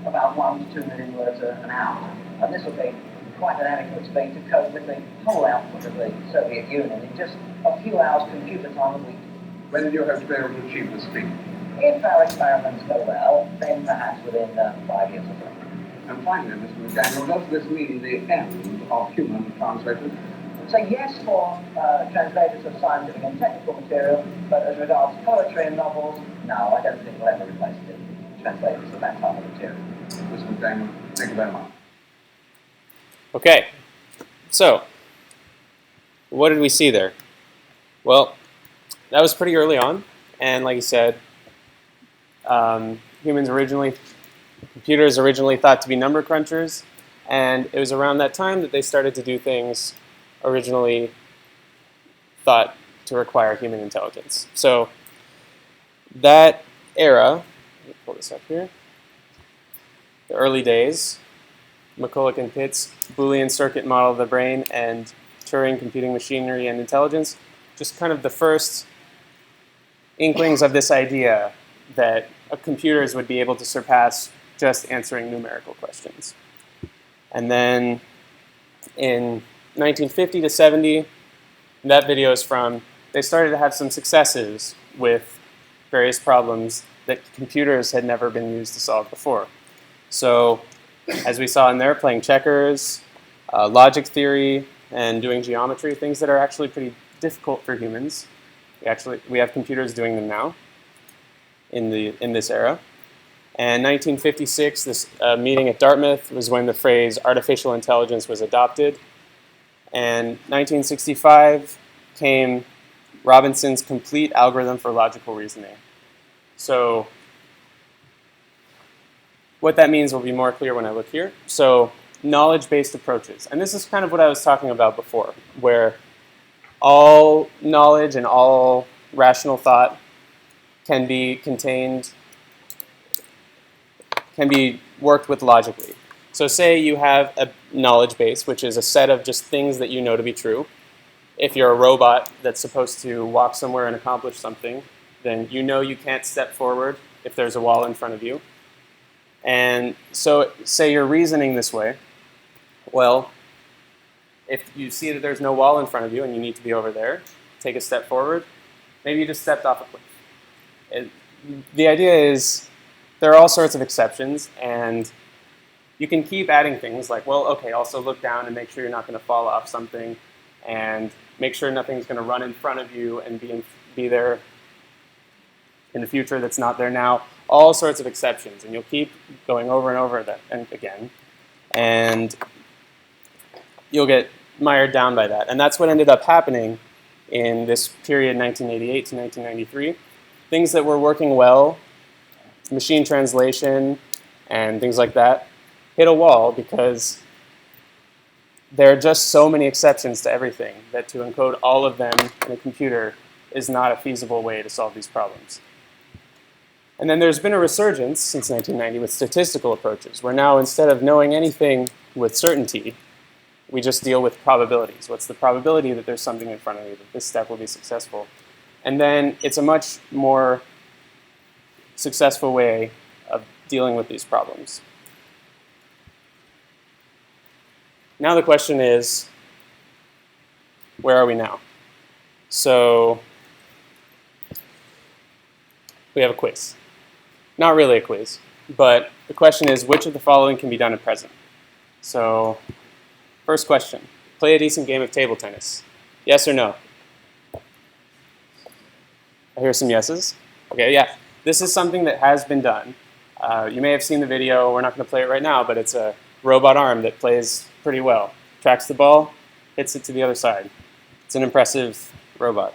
about 1 to 2 million words an hour. And this will be quite an adequate speed to cope with the whole output of the Soviet Union in just a few hours computer time a week. When do you hope to be able to achieve this speed? If our experiments go well, then perhaps within 5 years or so. And finally, Mr. McDaniel, does this mean the end of human translators? So yes, for translators of scientific and technical material, but as regards poetry and novels, no, I don't think we'll ever replace the translators of that type of material. Mr. McDaniel, thank you very much. Okay, so what did we see there? Well, that was pretty early on, and like you said, computers originally thought to be number crunchers, and it was around that time that they started to do things originally thought to require human intelligence. So that era, let me pull this up here, the early days, McCulloch and Pitt's Boolean circuit model of the brain and Turing computing machinery and intelligence, just kind of the first inklings of this idea that computers would be able to surpass just answering numerical questions. And then in 1950 to 70, that video is from, they started to have some successes with various problems that computers had never been used to solve before. So as we saw in there, playing checkers, logic theory, and doing geometry, things that are actually pretty difficult for humans. We have computers doing them now in this era. And 1956, this meeting at Dartmouth was when the phrase artificial intelligence was adopted. And 1965 came Robinson's complete algorithm for logical reasoning. So what that means will be more clear when I look here. So knowledge-based approaches. And this is kind of what I was talking about before, where all knowledge and all rational thought can be worked with logically. So say you have a knowledge base, which is a set of just things that you know to be true. If you're a robot that's supposed to walk somewhere and accomplish something, then you know you can't step forward if there's a wall in front of you. And so say you're reasoning this way. Well, if you see that there's no wall in front of you and you need to be over there, take a step forward. Maybe you just stepped off a cliff. The idea is there are all sorts of exceptions, and you can keep adding things like, well, okay, also look down and make sure you're not going to fall off something, and make sure nothing's going to run in front of you and be there in the future that's not there now. All sorts of exceptions, and you'll keep going over and over that and again, and you'll get mired down by that. And that's what ended up happening in this period, 1988 to 1993. Things that were working well, machine translation and things like that, hit a wall because there are just so many exceptions to everything that to encode all of them in a computer is not a feasible way to solve these problems. And then there's been a resurgence since 1990 with statistical approaches, where now instead of knowing anything with certainty, we just deal with probabilities. What's the probability that there's something in front of me, that this step will be successful? And then it's a much more successful way of dealing with these problems. Now the question is, where are we now? So we have a quiz. Not really a quiz, but the question is, which of the following can be done at present? So first question, play a decent game of table tennis. Yes or no? I hear some yeses. Okay, yeah. This is something that has been done. You may have seen the video. We're not going to play it right now, but it's a robot arm that plays pretty well. Tracks the ball, hits it to the other side. It's an impressive robot.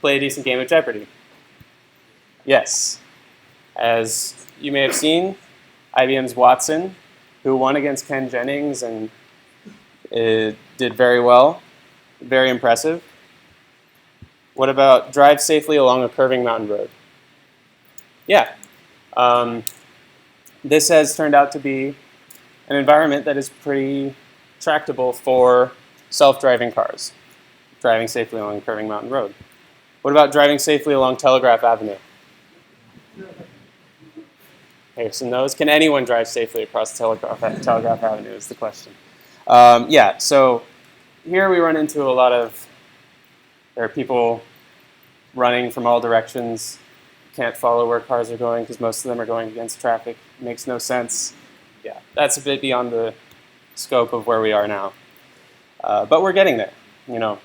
Play a decent game of Jeopardy. Yes. As you may have seen, IBM's Watson, who won against Ken Jennings and did very well, very impressive. What about drive safely along a curving mountain road? Yeah. This has turned out to be an environment that is pretty tractable for self-driving cars, driving safely along a curving mountain road. What about driving safely along Telegraph Avenue? Here's some no's. Can anyone drive safely across Telegraph Avenue is the question. Yeah, so here we run into a lot of, there are people running from all directions, can't follow where cars are going because most of them are going against traffic. Makes no sense. Yeah, that's a bit beyond the scope of where we are now. But we're getting there. You know,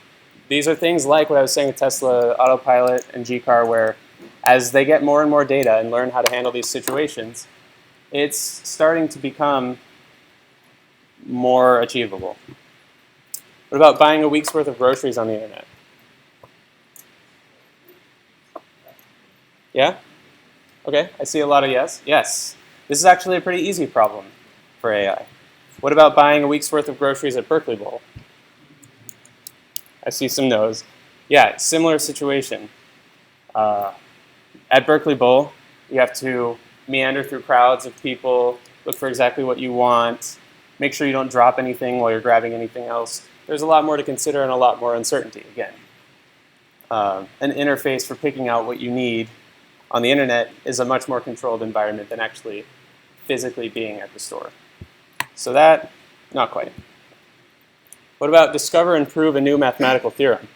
these are things like what I was saying with Tesla Autopilot and G-Car, where as they get more and more data and learn how to handle these situations, it's starting to become more achievable. What about buying a week's worth of groceries on the internet? Yeah? Okay, I see a lot of yes. Yes. This is actually a pretty easy problem for AI. What about buying a week's worth of groceries at Berkeley Bowl? I see some no's. Yeah, similar situation. At Berkeley Bowl, you have to meander through crowds of people, look for exactly what you want, make sure you don't drop anything while you're grabbing anything else. There's a lot more to consider and a lot more uncertainty, again. An interface for picking out what you need on the internet is a much more controlled environment than actually physically being at the store. So that, not quite. What about discover and prove a new mathematical theorem?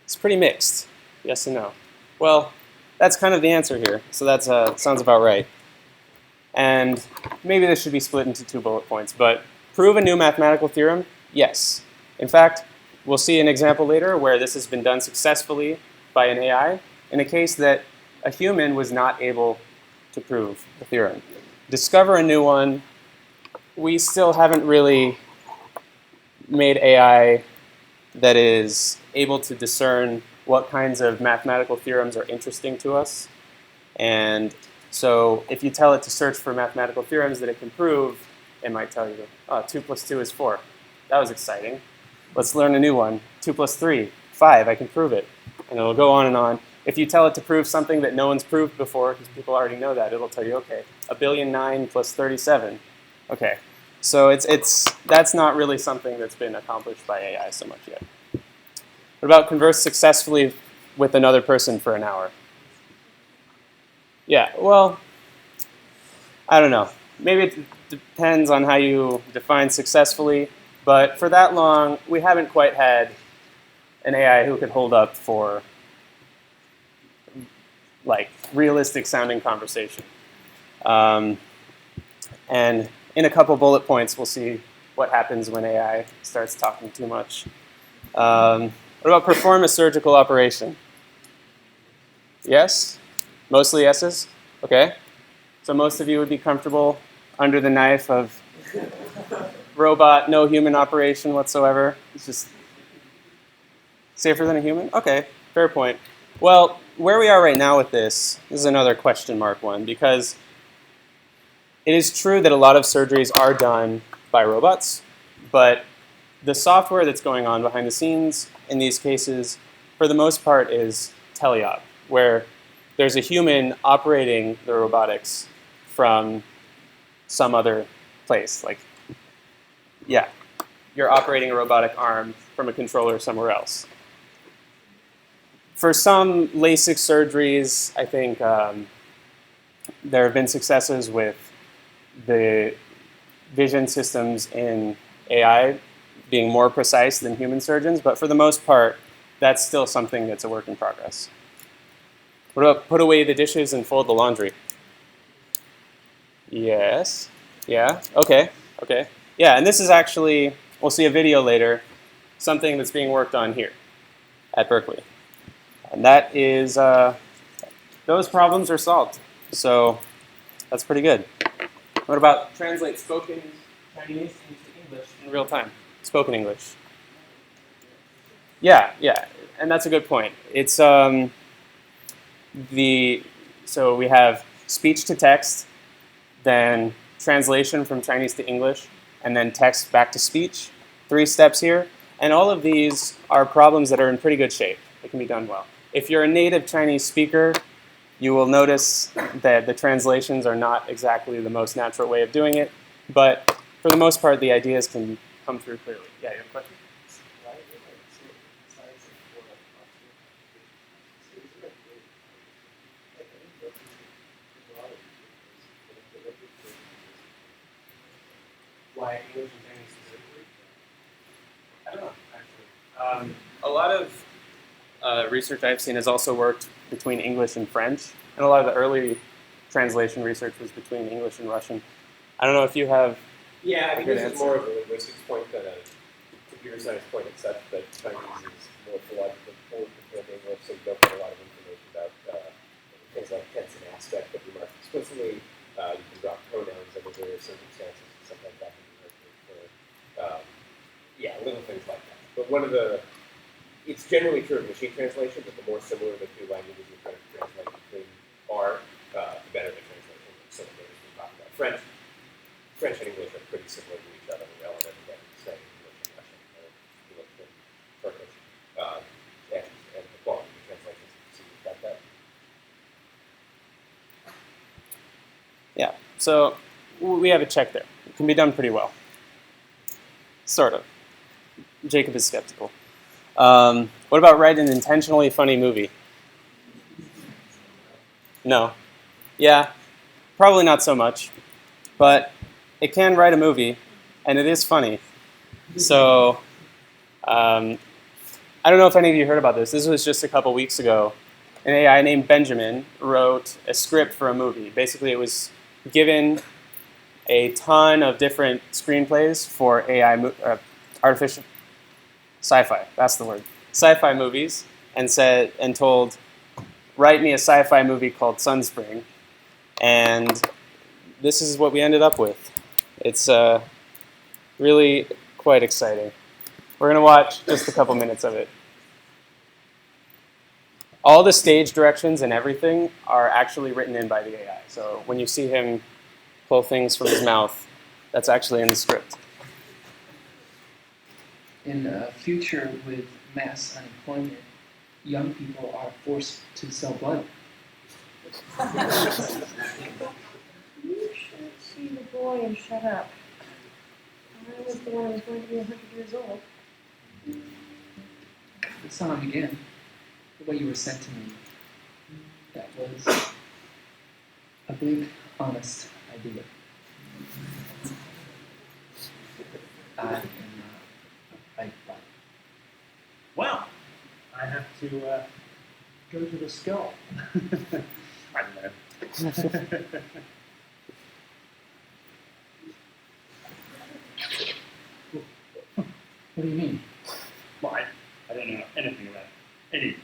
It's pretty mixed, yes and no. Well, that's kind of the answer here, so that sounds about right. And maybe this should be split into 2 bullet points, but prove a new mathematical theorem, yes. In fact, we'll see an example later where this has been done successfully by an AI in a case that a human was not able to prove the theorem. Discover a new one, we still haven't really made AI that is able to discern what kinds of mathematical theorems are interesting to us. And so if you tell it to search for mathematical theorems that it can prove, it might tell you, oh, 2 + 2 is 4. That was exciting. Let's learn a new one. 2 + 3, 5, I can prove it. And it'll go on and on. If you tell it to prove something that no one's proved before, because people already know that, it'll tell you, okay, 1,000,009,000 + 37. Okay, so that's not really something that's been accomplished by AI so much yet. What about converse successfully with another person for an hour? Yeah, well, I don't know. Maybe it depends on how you define successfully, but for that long, we haven't quite had an AI who could hold up for like realistic sounding conversation. And in a couple bullet points, we'll see what happens when AI starts talking too much. What about perform a surgical operation? Yes? Mostly yeses? Okay. So most of you would be comfortable under the knife of robot, no human operation whatsoever. It's just safer than a human? Okay, fair point. Well, where we are right now with this is another question mark one, because it is true that a lot of surgeries are done by robots, but the software that's going on behind the scenes in these cases, for the most part, is teleop. where there's a human operating the robotics from some other place. Like, yeah, you're operating a robotic arm from a controller somewhere else. For some LASIK surgeries, I think there have been successes with the vision systems in AI being more precise than human surgeons, but for the most part, that's still something that's a work in progress. What about put away the dishes and fold the laundry? Yes. Yeah. Okay. Okay. Yeah, and this is actually, we'll see a video later, something that's being worked on here at Berkeley. And that is, those problems are solved. So that's pretty good. What about translate spoken Chinese into English in real time? Spoken English. Yeah, yeah, and that's a good point. It's so we have speech to text, then translation from Chinese to English, and then text back to speech. 3 steps here, and all of these are problems that are in pretty good shape. It can be done well. If you're a native Chinese speaker, you will notice that the translations are not exactly the most natural way of doing it, but for the most part, the ideas can come through clearly. Yeah, you have a question? Why English and Chinese specifically? I don't know, actually. A lot of research I've seen has also worked between English and French, and a lot of the early translation research was between English and Russian. I don't know if you have. Yeah, I think Good this is answer. more of a linguistics point than a computer science point, except that Chinese is more philological compared to English, so you don't get a lot of information about things like tense and aspect that we mark explicitly. You can drop pronouns under various circumstances, and stuff like that can be very good for, little things like that. But it's generally true of machine translation, but the more similar the two languages you're trying to translate between are, the better the translation. So there's we talk about French and English are pretty similar to each other relative to say English and Russian or English and Turkish. And the quality of the translations seem to get that. Yeah, so we have a check there. It can be done pretty well. Sort of. Jacob is skeptical. What about write an intentionally funny movie? No. Yeah, probably not so much. But it can write a movie, and it is funny. So I don't know if any of you heard about this. This was just a couple weeks ago. An AI named Benjamin wrote a script for a movie. Basically, it was given a ton of different screenplays for AI, artificial sci-fi. That's the word. Sci-fi movies, and told, write me a sci-fi movie called Sunspring, and this is what we ended up with. It's really quite exciting. We're gonna watch just a couple minutes of it. All the stage directions and everything are actually written in by the AI. So when you see him pull things from his mouth, that's actually in the script. In a future with mass unemployment, young people are forced to sell blood. You should see the boy and shut up. I was the one who was going to be 100 years old. The song again, the way you were sent to me, that was a big, honest idea. I am a right body. Well, I have to go to the skull. I don't know. What do you mean? Well, I don't know anything about any of this.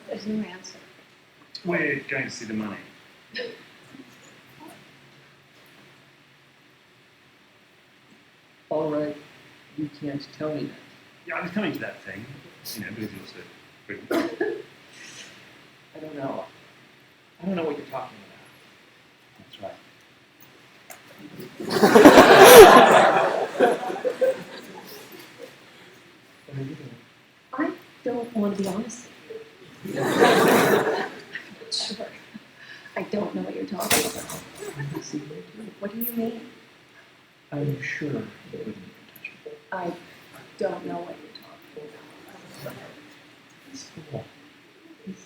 There's no answer. We're going to see the money. All right, you can't tell me that. Yeah, I was coming to that thing, because it was a I don't know. I don't know what you're talking about. That's right. to be honest with you. Sure. I don't know what you're talking about. What do you mean? I'm sure it wouldn't touch me. I don't know what you're talking about. This wall is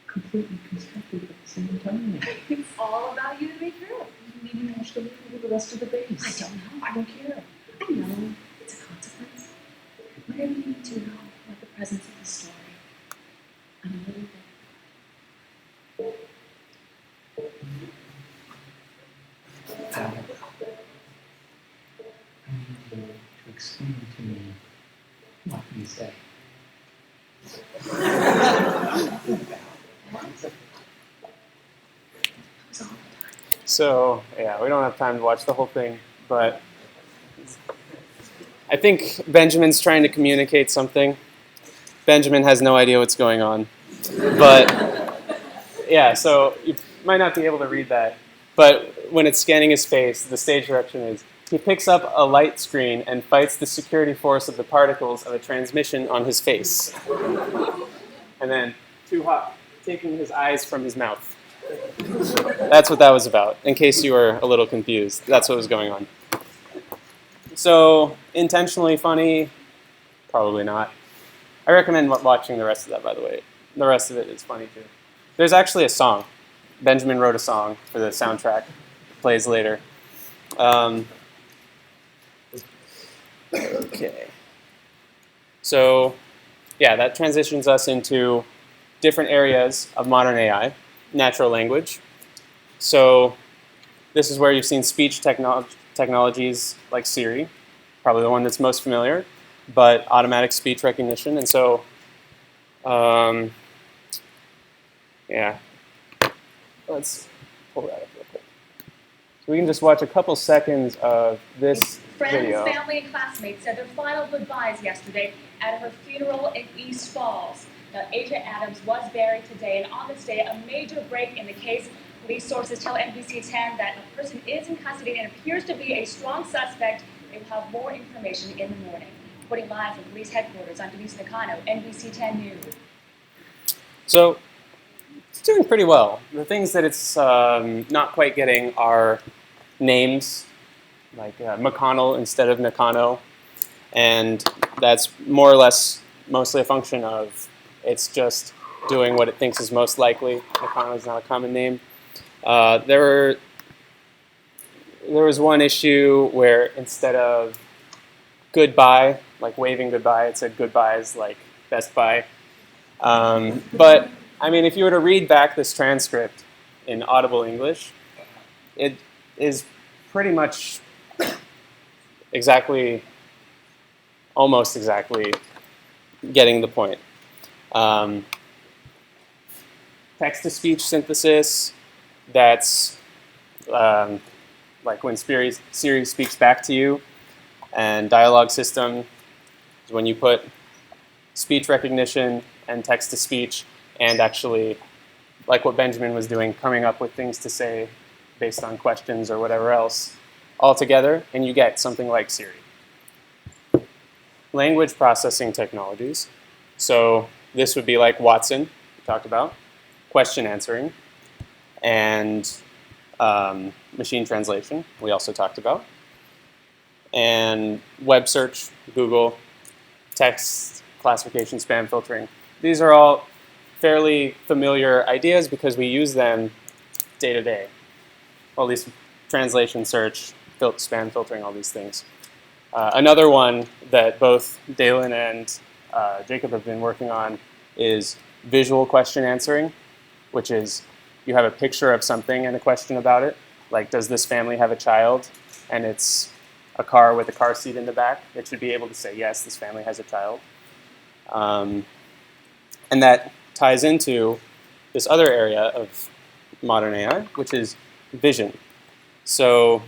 completely constructed at the same time. It's all about you to be true. You didn't even watch the movie with the rest of the base. I don't know. I don't care. I know. It's a consequence. Whatever you need to know about the presence of the story. I'm a little bit. I need you to explain to me what you say. So, yeah, we don't have time to watch the whole thing, but I think Benjamin's trying to communicate something. Benjamin has no idea what's going on. But, yeah, so you might not be able to read that. But when it's scanning his face, the stage direction is, he picks up a light screen and fights the security force of the particles of a transmission on his face. And then, too hot, taking his eyes from his mouth. That's what that was about, in case you were a little confused. That's what was going on. So, intentionally funny? Probably not. I recommend watching the rest of that, by the way. The rest of it is funny, too. There's actually a song. Benjamin wrote a song for the soundtrack. It plays later. Okay. So, yeah, that transitions us into different areas of modern AI. Natural language. So this is where you've seen speech technologies like Siri, probably the one that's most familiar, but automatic speech recognition. And so, yeah, let's pull that up real quick. So we can just watch a couple seconds of this Friends, video. family, and classmates said their final goodbyes yesterday at her funeral in East Falls. Now, Asia Adams was buried today, and on this day, a major break in the case. Police sources tell NBC 10 that a person is in custody and appears to be a strong suspect. They will have more information in the morning. Reporting live from police headquarters, I'm Denise Nakano, NBC 10 News. So it's doing pretty well. The things that it's not quite getting are names, like McConnell instead of Nakano, and that's more or less mostly a function of it's just doing what it thinks is most likely. Nakano is not a common name. There was one issue where instead of goodbye, like waving goodbye, it said goodbyes like Best Buy. But, I mean, if you were to read back this transcript in audible English, it is pretty much almost exactly getting the point. Text-to-speech synthesis, that's like when Siri speaks back to you, and dialogue system is when you put speech recognition and text-to-speech and actually, like what Benjamin was doing, coming up with things to say based on questions or whatever else all together, and you get something like Siri. Language processing technologies. So this would be like Watson, we talked about, question answering, and machine translation, we also talked about, and web search, Google, text classification, spam filtering. These are all fairly familiar ideas because we use them day to day. Well, at least translation, search, spam filtering, all these things. Another one that both Dalen and Jacob have been working on is visual question answering, which is you have a picture of something and a question about it. Like, does this family have a child? And it's a car with a car seat in the back. It should be able to say, yes, this family has a child. And that ties into this other area of modern AI, which is vision. So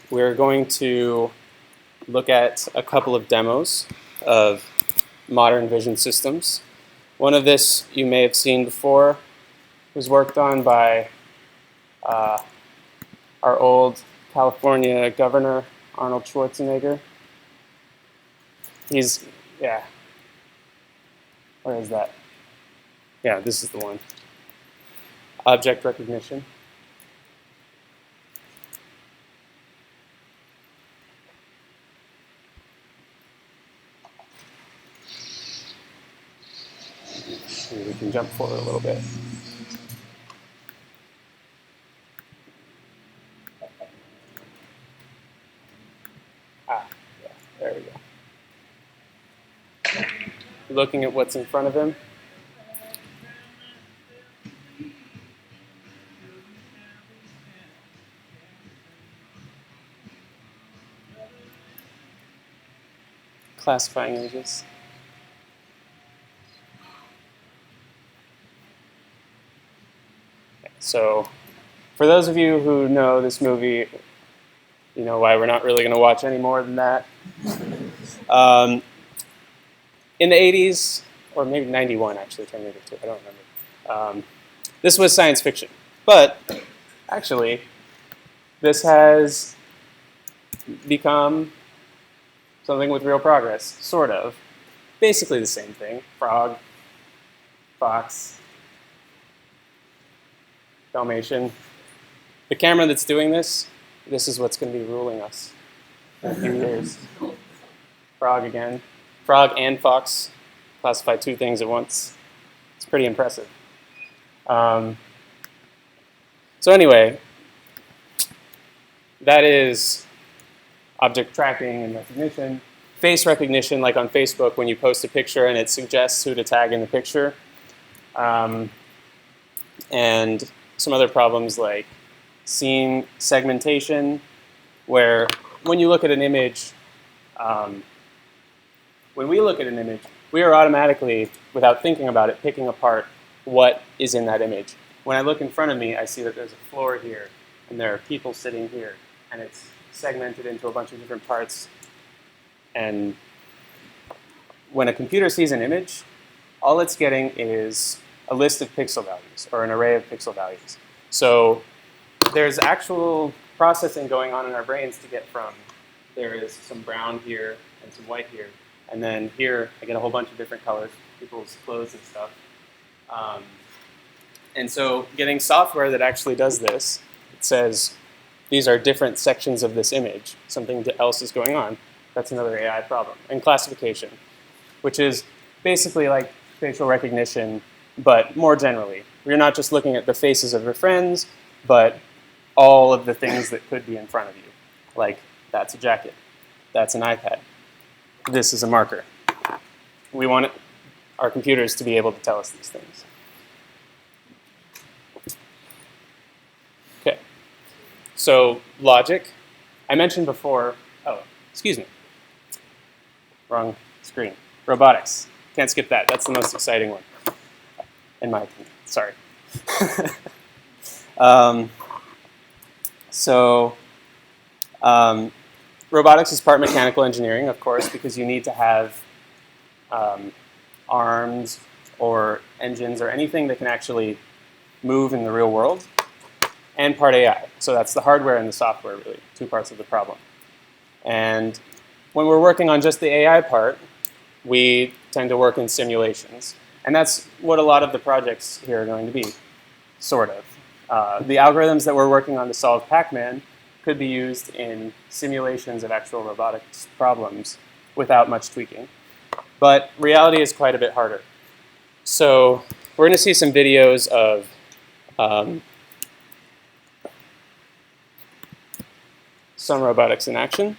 we're going to look at a couple of demos of modern vision systems. One of this you may have seen before was worked on by our old California governor, Arnold Schwarzenegger. Where is that? Yeah, this is the one. Object recognition. Maybe we can jump forward a little bit. Ah, yeah, there we go. Looking at what's in front of him. Classifying images. So, for those of you who know this movie, you know why we're not really going to watch any more than that. In the 80s, or maybe 91 actually, Terminator 2, I don't remember. This was science fiction. But, actually, this has become something with real progress, sort of. Basically the same thing. Frog, fox, Dalmatian. The camera that's doing this is what's going to be ruling us in a few years. Frog again. Frog and fox classify two things at once. It's pretty impressive. So anyway, that is object tracking and recognition. Face recognition, like on Facebook, when you post a picture and it suggests who to tag in the picture. And some other problems like scene segmentation, where when you look at an image, when we look at an image, we are automatically, without thinking about it, picking apart what is in that image. When I look in front of me, I see that there's a floor here, and there are people sitting here, and it's segmented into a bunch of different parts. And when a computer sees an image, all it's getting is a list of pixel values, or an array of pixel values. So there's actual processing going on in our brains to get from, there is some brown here and some white here, and then here I get a whole bunch of different colors, people's clothes and stuff. And so getting software that actually does this, it says these are different sections of this image, something else is going on. That's another AI problem. And classification, which is basically like facial recognition, but more generally. You're not just looking at the faces of your friends, but all of the things that could be in front of you. Like, that's a jacket. That's an iPad. This is a marker. We want our computers to be able to tell us these things. Okay. So, logic. I mentioned before, excuse me. Wrong screen. Robotics. Can't skip that. That's the most exciting one, in my opinion. Sorry. Robotics is part mechanical engineering, of course, because you need to have arms or engines or anything that can actually move in the real world, and part AI. So that's the hardware and the software, really, two parts of the problem. And when we're working on just the AI part, we tend to work in simulations. And that's what a lot of the projects here are going to be, sort of. The algorithms that we're working on to solve Pac-Man could be used in simulations of actual robotics problems without much tweaking. But reality is quite a bit harder. So we're going to see some videos of some robotics in action.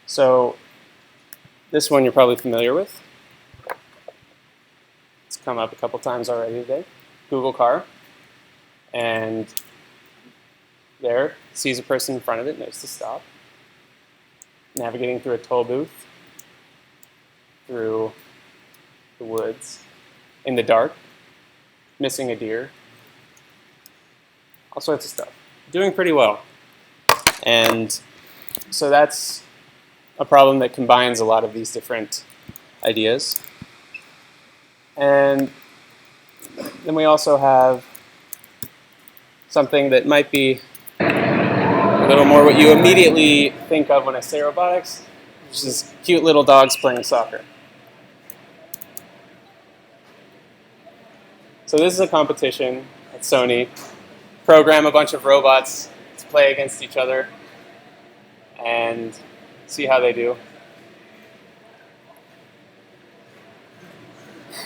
So this one you're probably familiar with. It's come up a couple times already today. Google car. And there, sees a person in front of it, knows to stop. Navigating through a toll booth, through the woods, in the dark, missing a deer, all sorts of stuff. Doing pretty well. And so that's a problem that combines a lot of these different ideas. And then we also have something that might be a little more what you immediately think of when I say robotics, which is cute little dogs playing soccer. So this is a competition at Sony. Program a bunch of robots to play against each other and see how they do.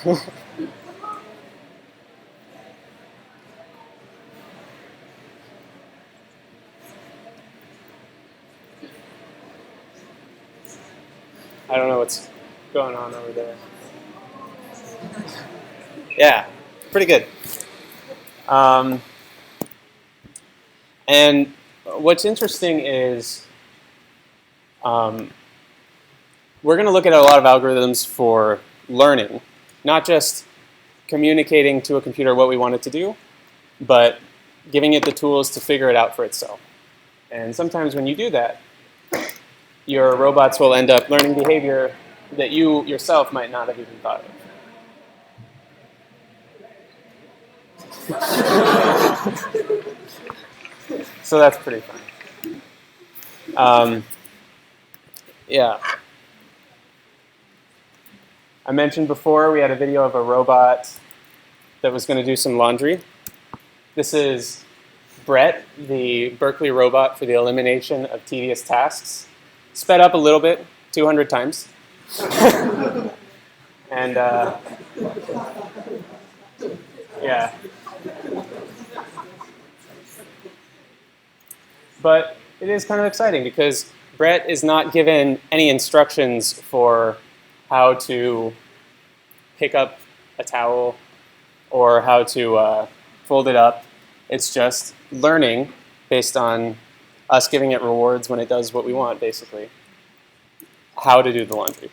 I don't know what's going on over there. Yeah, pretty good. And what's interesting is we're going to look at a lot of algorithms for learning, not just communicating to a computer what we want it to do, but giving it the tools to figure it out for itself. And sometimes when you do that, your robots will end up learning behavior that you yourself might not have even thought of. So that's pretty fun. Yeah. I mentioned before we had a video of a robot that was going to do some laundry. This is Brett, the Berkeley robot for the elimination of tedious tasks. Sped up a little bit, 200 times. And yeah. But it is kind of exciting because Brett is not given any instructions for how to pick up a towel or how to fold it up. It's just learning based on us giving it rewards when it does what we want, basically. How to do the laundry.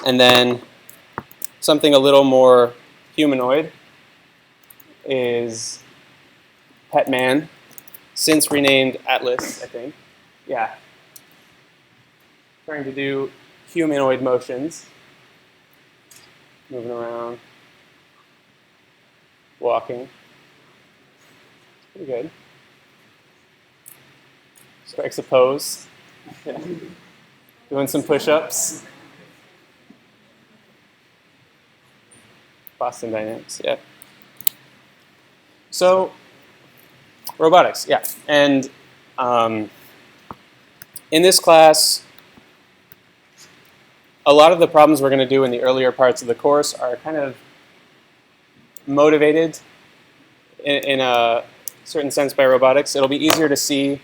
And then something a little more humanoid is Pet Man, since renamed Atlas, I think. Yeah. Trying to do humanoid motions. Moving around. Walking. Pretty good. Strikes a pose. Yeah. Doing some push-ups. Boston Dynamics, yeah. So, robotics, yeah. And in this class, a lot of the problems we're going to do in the earlier parts of the course are kind of motivated in a certain sense by robotics. It'll be easier to see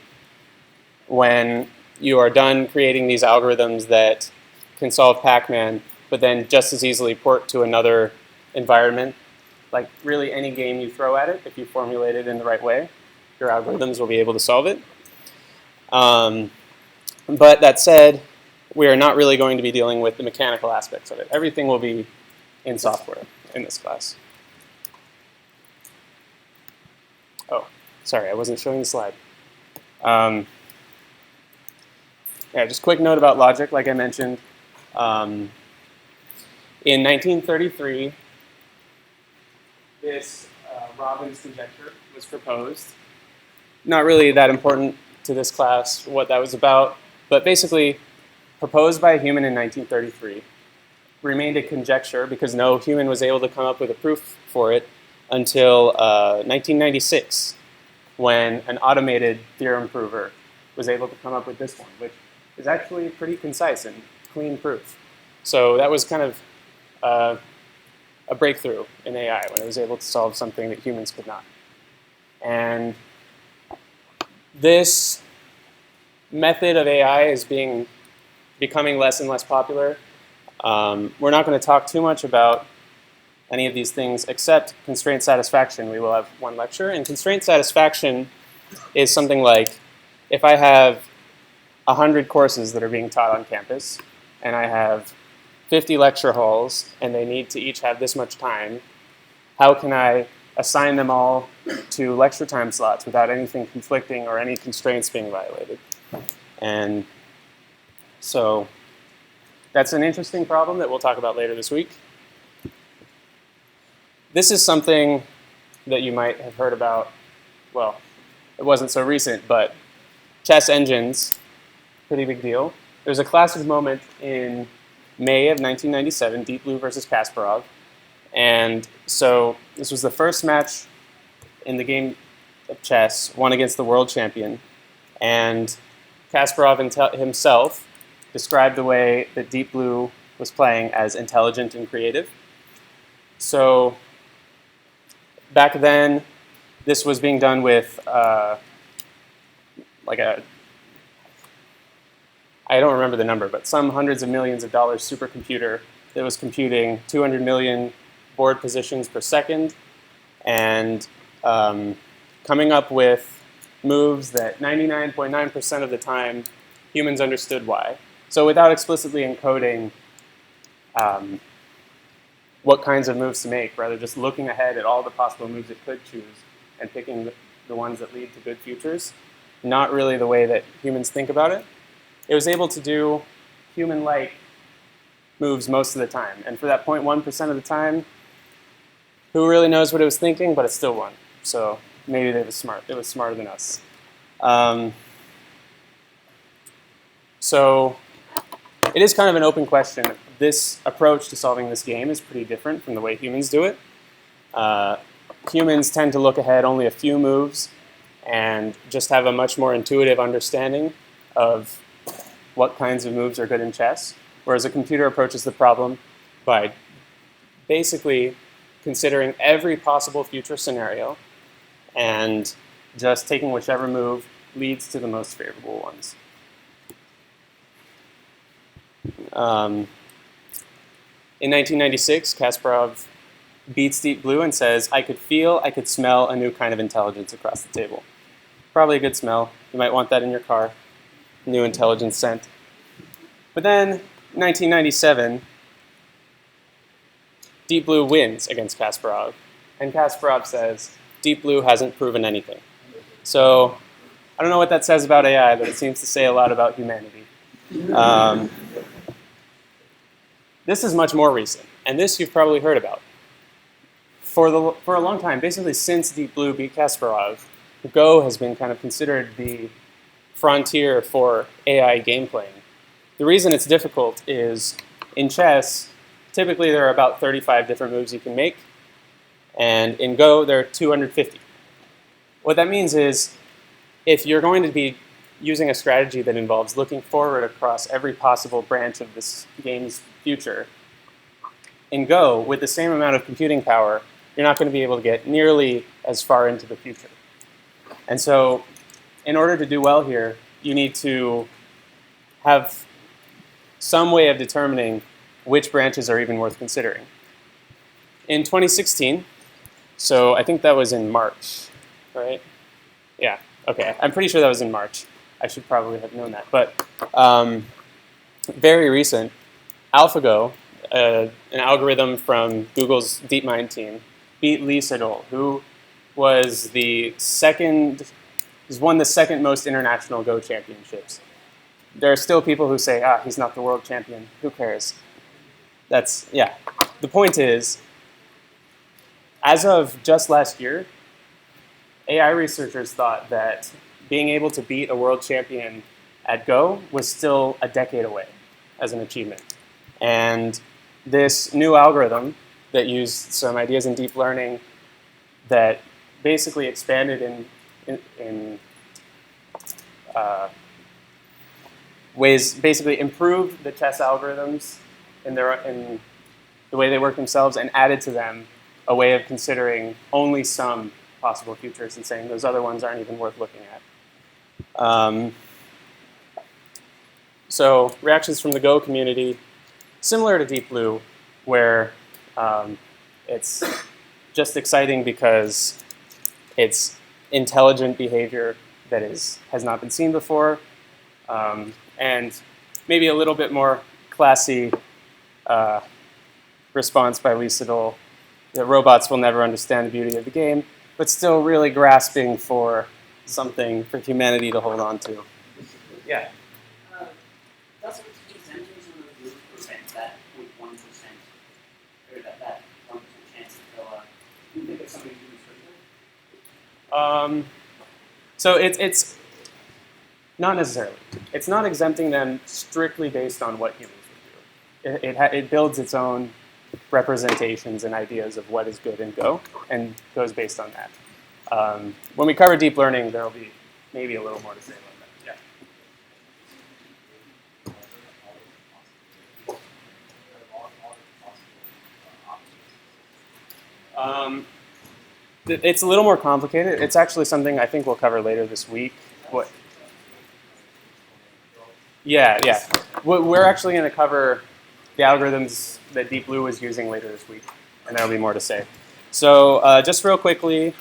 when you are done creating these algorithms that can solve Pac-Man, but then just as easily port to another environment. Like really any game you throw at it, if you formulate it in the right way, your algorithms will be able to solve it. But that said, we are not really going to be dealing with the mechanical aspects of it. Everything will be in software in this class. Oh, sorry, I wasn't showing the slide. Yeah, just a quick note about logic, like I mentioned. In 1933, this Robbins conjecture was proposed. Not really that important to this class what that was about, but basically proposed by a human in 1933, remained a conjecture because no human was able to come up with a proof for it until 1996, when an automated theorem prover was able to come up with this one, which is actually pretty concise and clean proof. So that was kind of a breakthrough in AI when it was able to solve something that humans could not. And this method of AI is becoming less and less popular. We're not going to talk too much about any of these things except constraint satisfaction. We will have one lecture. And constraint satisfaction is something like if I have 100 courses that are being taught on campus and I have 50 lecture halls and they need to each have this much time, how can I assign them all to lecture time slots without anything conflicting or any constraints being violated? And so that's an interesting problem that we'll talk about later this week. This is something that you might have heard about. Well, it wasn't so recent, but chess engines, pretty big deal. There was a classic moment in May of 1997, Deep Blue versus Kasparov, And so this was the first match in the game of chess, won against the world champion. And Kasparov himself described the way that Deep Blue was playing as intelligent and creative. So back then, this was being done with like a, I don't remember the number, but some hundreds of millions of dollars supercomputer that was computing 200 million board positions per second and coming up with moves that 99.9% of the time humans understood why. So without explicitly encoding what kinds of moves to make, rather just looking ahead at all the possible moves it could choose and picking the ones that lead to good futures, not really the way that humans think about it. It was able to do human-like moves most of the time. And for that 0.1% of the time, who really knows what it was thinking, but it still won. So maybe it was smart. It was smarter than us. So it is kind of an open question. This approach to solving this game is pretty different from the way humans do it. Humans tend to look ahead only a few moves and just have a much more intuitive understanding of what kinds of moves are good in chess, whereas a computer approaches the problem by basically considering every possible future scenario and just taking whichever move leads to the most favorable ones. In 1996, Kasparov beats Deep Blue and says, I could smell a new kind of intelligence across the table. Probably a good smell. You might want that in your car. New intelligence scent. But then, 1997, Deep Blue wins against Kasparov. And Kasparov says, Deep Blue hasn't proven anything. So, I don't know what that says about AI, but it seems to say a lot about humanity. This is much more recent, and this you've probably heard about. For a long time, basically since Deep Blue beat Kasparov, Go has been kind of considered the frontier for AI game playing. The reason it's difficult is in chess, typically there are about 35 different moves you can make, and in Go there are 250. What that means is if you're going to be using a strategy that involves looking forward across every possible branch of this game's future, in Go, with the same amount of computing power, you're not going to be able to get nearly as far into the future. And so, in order to do well here, you need to have some way of determining which branches are even worth considering. In 2016, so I think that was in March, right? Yeah, okay, I'm pretty sure that was in March. I should probably have known that. But very recent, AlphaGo, an algorithm from Google's DeepMind team, beat Lee Sedol, who was won the second most international Go championships. There are still people who say, he's not the world champion. Who cares? The point is, as of just last year, AI researchers thought that being able to beat a world champion at Go was still a decade away as an achievement. And this new algorithm that used some ideas in deep learning that basically expanded in ways, basically improved the chess algorithms in the way they work themselves and added to them a way of considering only some possible futures and saying those other ones aren't even worth looking at. So reactions from the Go community, similar to Deep Blue, where it's just exciting because it's intelligent behavior that has not been seen before, and maybe a little bit more classy response by Lee Sedol that robots will never understand the beauty of the game, but still really grasping for something for humanity to hold on to. Yeah? Doesn't exempting some of the group prevent that 0.1% or that 1% chance that they'll you think of somebody who's So it's not necessarily. It's not exempting them strictly based on what humans would do. It builds its own representations and ideas of what is good in Go, and goes based on that. When we cover deep learning, there will be maybe a little more to say about that. Yeah. It's a little more complicated. It's actually something I think we'll cover later this week. What? Yeah. We're actually going to cover the algorithms that Deep Blue was using later this week, and there'll be more to say. So just real quickly,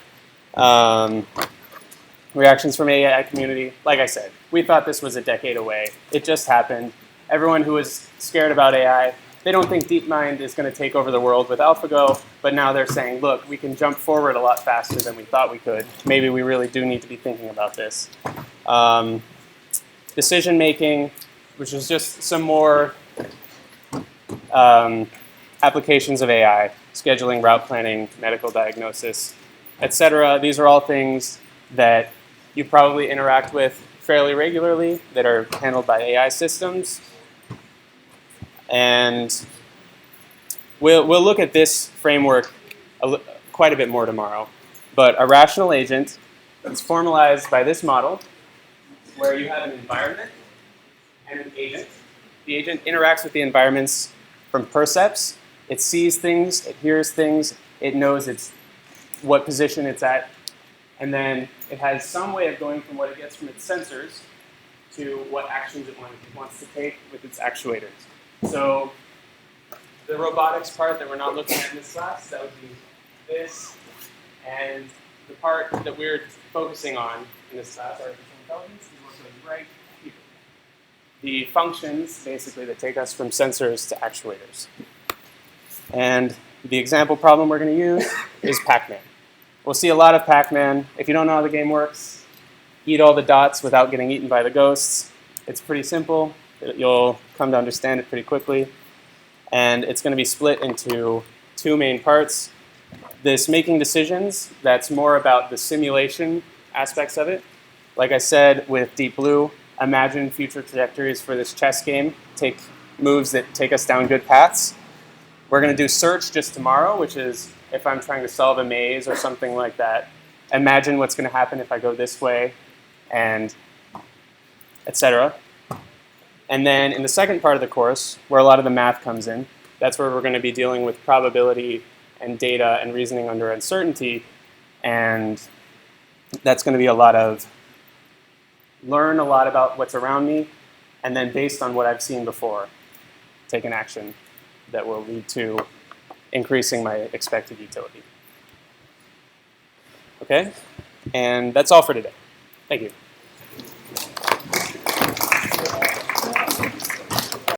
reactions from AI community. Like I said, we thought this was a decade away. It just happened. Everyone who was scared about AI, they don't think DeepMind is going to take over the world with AlphaGo, but now they're saying, look, we can jump forward a lot faster than we thought we could. Maybe we really do need to be thinking about this. Decision making, which is just some more applications of AI, scheduling, route planning, medical diagnosis, etc. These are all things that you probably interact with fairly regularly that are handled by AI systems. And we'll look at this framework quite a bit more tomorrow. But a rational agent is formalized by this model where you have an environment and an agent. The agent interacts with the environments from percepts. It sees things, it hears things, it knows what position it's at, and then it has some way of going from what it gets from its sensors to what actions it wants to take with its actuators. So the robotics part that we're not looking at in this class, that would be this, and the part that we're focusing on in this class, artificial intelligence, is what goes right here. The functions, basically, that take us from sensors to actuators. And the example problem we're going to use is Pac-Man. We'll see a lot of Pac-Man. If you don't know how the game works, eat all the dots without getting eaten by the ghosts. It's pretty simple. You'll come to understand it pretty quickly. And it's going to be split into two main parts. This making decisions, that's more about the simulation aspects of it. Like I said, with Deep Blue, imagine future trajectories for this chess game. Take moves that take us down good paths. We're going to do search just tomorrow, which is if I'm trying to solve a maze or something like that. Imagine what's going to happen if I go this way, and etc. And then in the second part of the course, where a lot of the math comes in, that's where we're going to be dealing with probability and data and reasoning under uncertainty. And that's going to be a lot of learn a lot about what's around me, and then based on what I've seen before, take an action that will lead to increasing my expected utility. Okay? And that's all for today. Thank you.